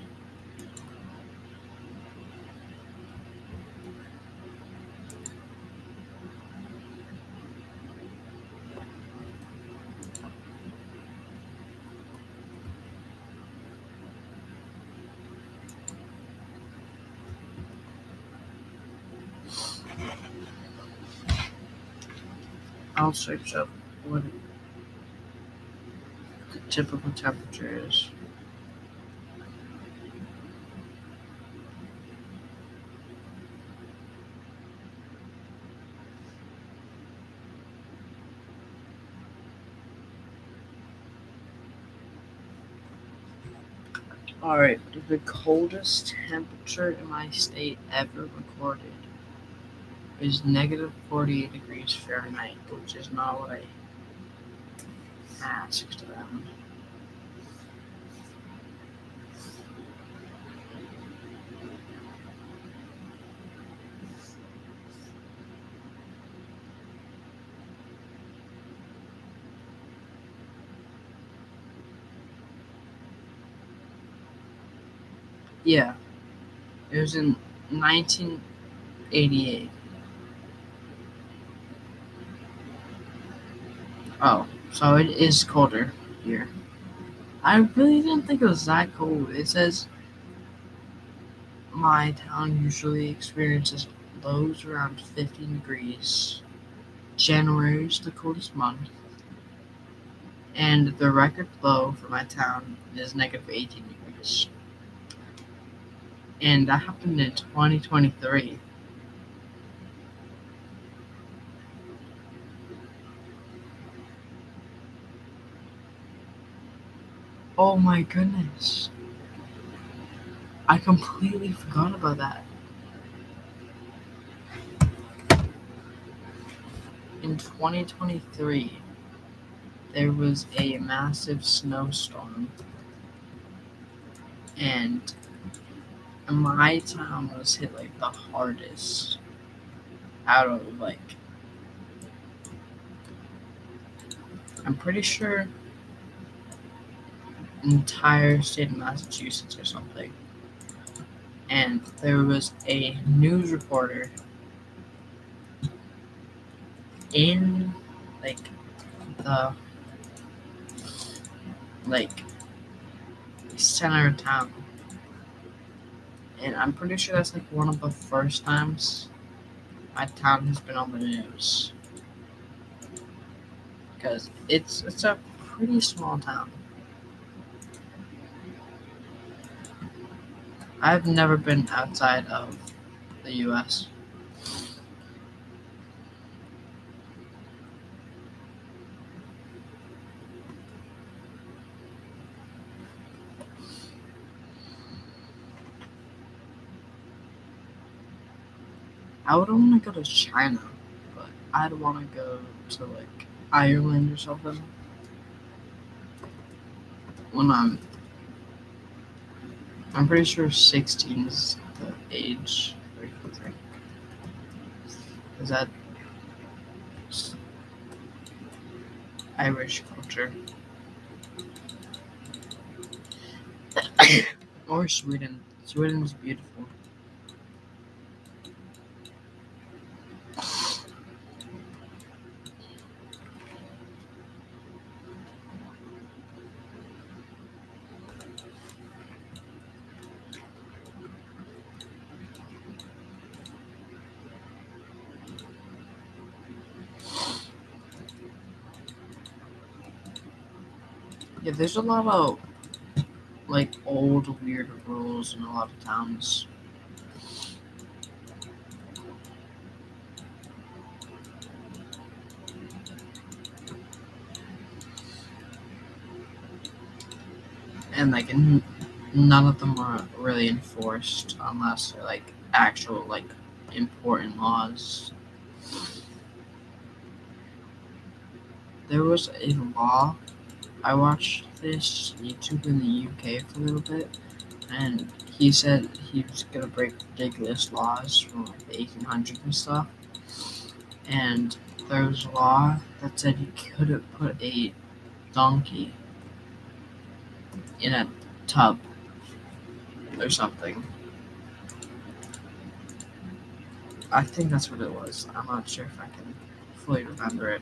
I'll search up what the typical temperature is. Alright, the coldest temperature in my state ever recorded is negative 48 degrees Fahrenheit, which is not what I asked them. Yeah, it was in 1988. Oh, so it is colder here. I really didn't think it was that cold. It says my town usually experiences lows around 15 degrees. January is the coldest month, and the record low for my town is negative 18 degrees. And that happened in 2023. Oh my goodness. I completely forgot about that. In 2023, there was a massive snowstorm, and my town was hit like the hardest out of like, I'm pretty sure entire state of Massachusetts or something. And there was a news reporter in like the like center of town, and I'm pretty sure that's like one of the first times my town has been on the news because it's a pretty small town. I've never been outside of the U.S. I would want to go to China, but I'd want to go to like Ireland or something when I'm pretty sure 16 is the age. Is that Irish culture? Or Sweden. Sweden is beautiful. Yeah, there's a lot of like old weird rules in a lot of towns. And like none of them are really enforced unless they're like actual like important laws. There was a law. I watched this YouTube in the UK for a little bit, and he said he was gonna break ridiculous laws from like the 1800s and stuff. And there was a law that said you couldn't put a donkey in a tub or something. I think that's what it was. I'm not sure if I can fully remember it.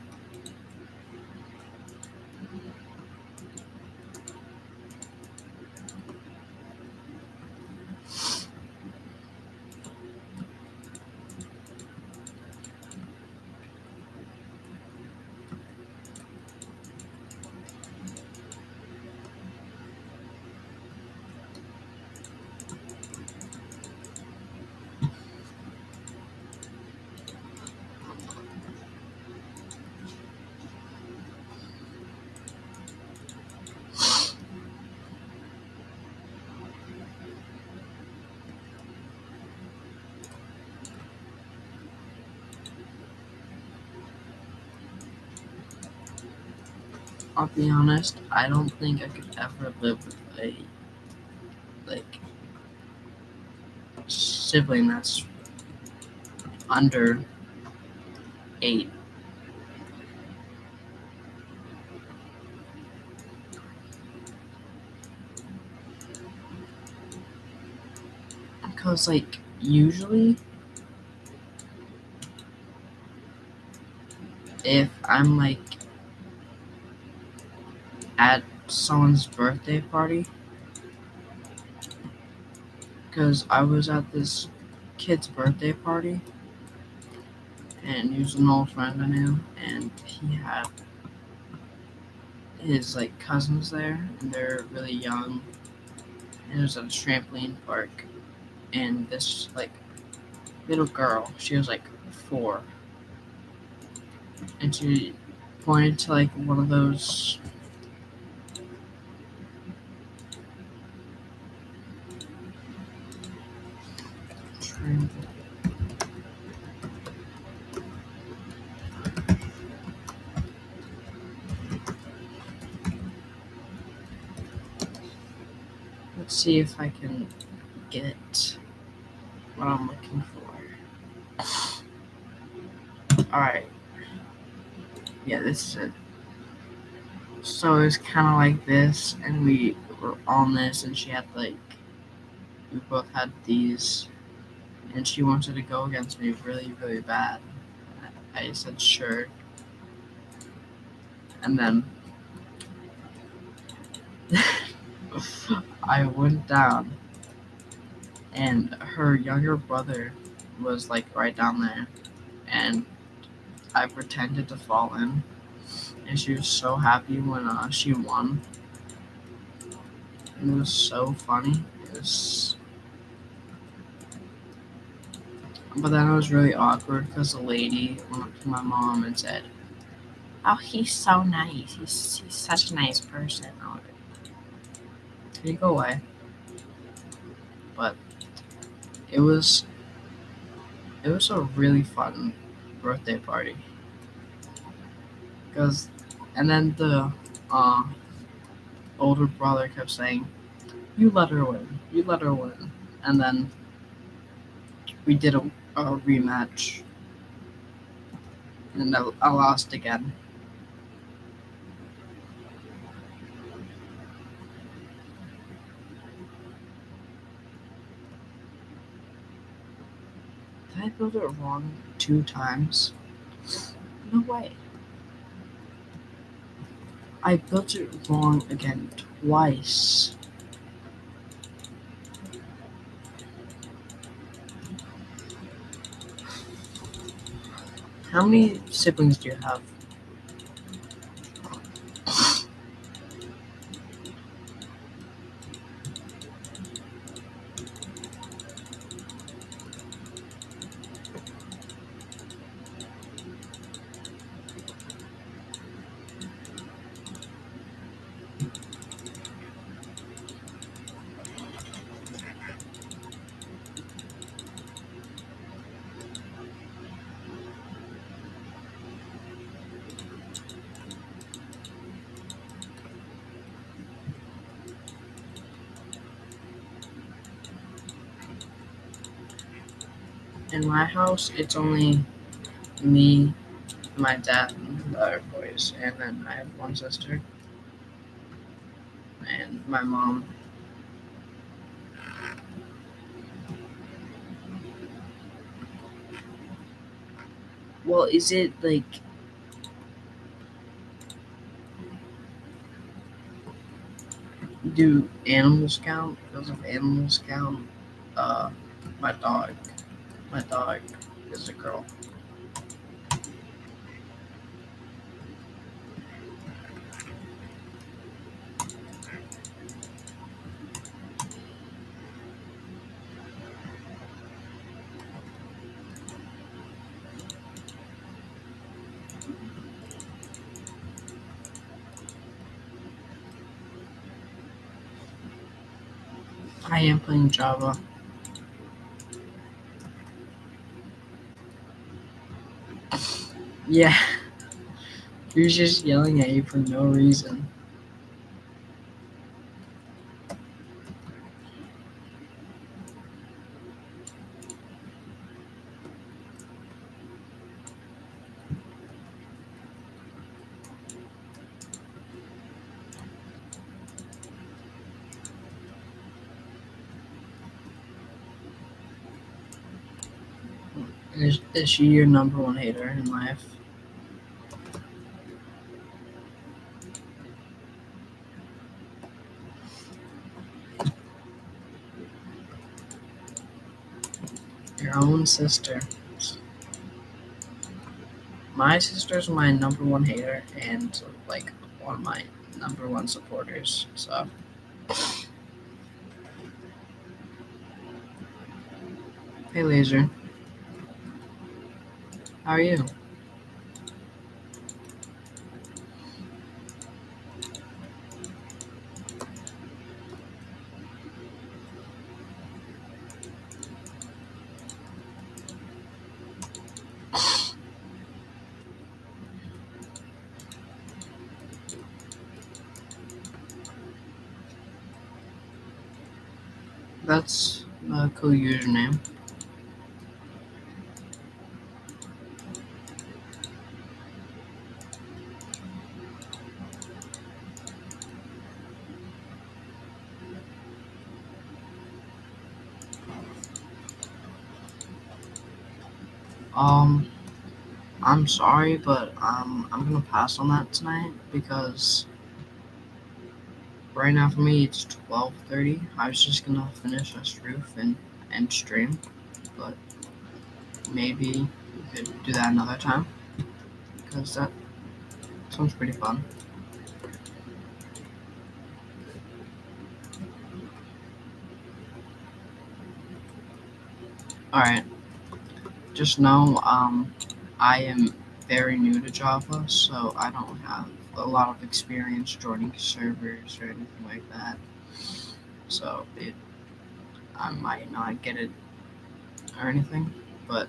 I'll be honest, I don't think I could ever live with a like sibling that's under 8 because like usually if I'm like at someone's birthday party, because I was at this kid's birthday party and he was an old friend I knew, and he had his like cousins there, and they're really young, and it was at a trampoline park. and this like little girl, she was like 4, and she pointed to like one of those let's see if I can get what I'm looking for. Alright. Yeah, this is it. So it was kind of like this, and we were on this, and she had like, we both had these, and she wanted to go against me really, really bad. I said sure, and then I went down, and her younger brother was like right down there, and I pretended to fall in, and she was so happy when she won. It was so funny. But then it was really awkward because the lady went up to my mom and said, "Oh, he's so nice. He's such a nice person." I was like, "Can you go away?" But it was a really fun birthday party. And then the uh, older brother kept saying, "You let her win. You let her win." And then we did a rematch, and I lost again. Did I build it wrong 2 times? No way. I built it wrong again twice. How many siblings do you have? In my house, it's only me, my dad, and the other boys, and then I have one sister and my mom. Well, is it like, do animals count? Does animals count? Uh, my dog. My dog is a girl. I am playing Java. Yeah, you're just yelling at you for no reason. Is she your number one hater in life? Your own sister. My sister's my number one hater and like one of my number one supporters. So Hey, Laser. How are you? That's a cool username. Um, I'm sorry, but I'm gonna pass on that tonight because right now for me it's 12:30. I was just gonna finish this roof and end stream, but maybe we could do that another time because that sounds pretty fun. All right, just know I am very new to Java, so I don't have a lot of experience joining servers or anything like that. So I might not get it or anything, but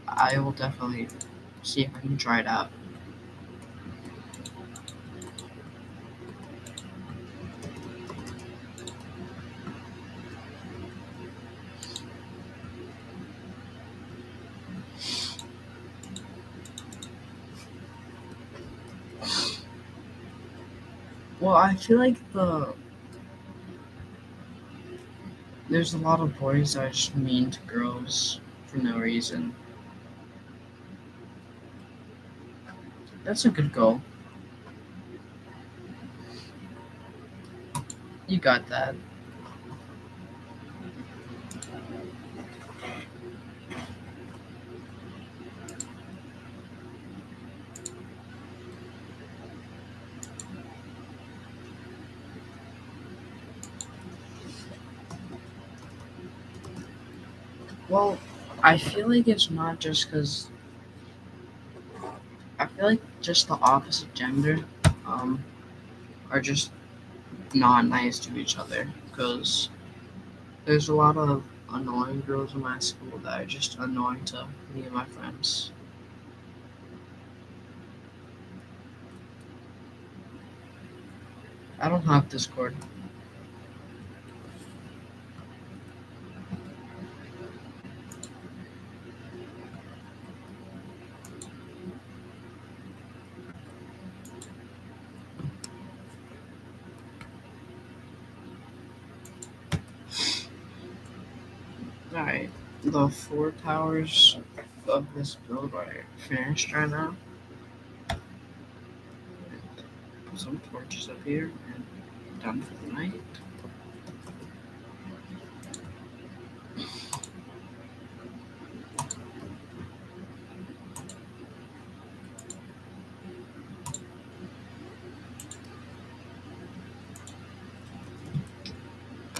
I will definitely see if I can try it out. Well, I feel like there's a lot of boys that are just mean to girls for no reason. That's a good goal. You got that. Well, I feel like it's not just because I feel like just the opposite gender um, are just not nice to each other because there's a lot of annoying girls in my school that are just annoying to me and my friends. I don't have Discord. Alright, the four towers of this build are finished right now. Put some torches up here and done for the night.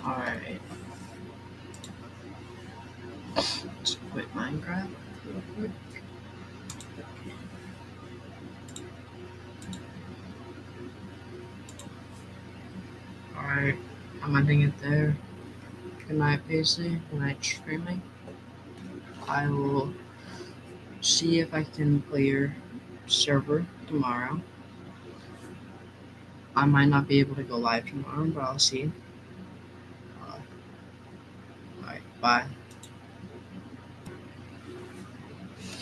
Alright, let's quit Minecraft real quick. Alright, I'm ending it there. Good night, Paisley. Good night, streaming. I will see if I can play your server tomorrow. I might not be able to go live tomorrow, but I'll see. Alright, bye.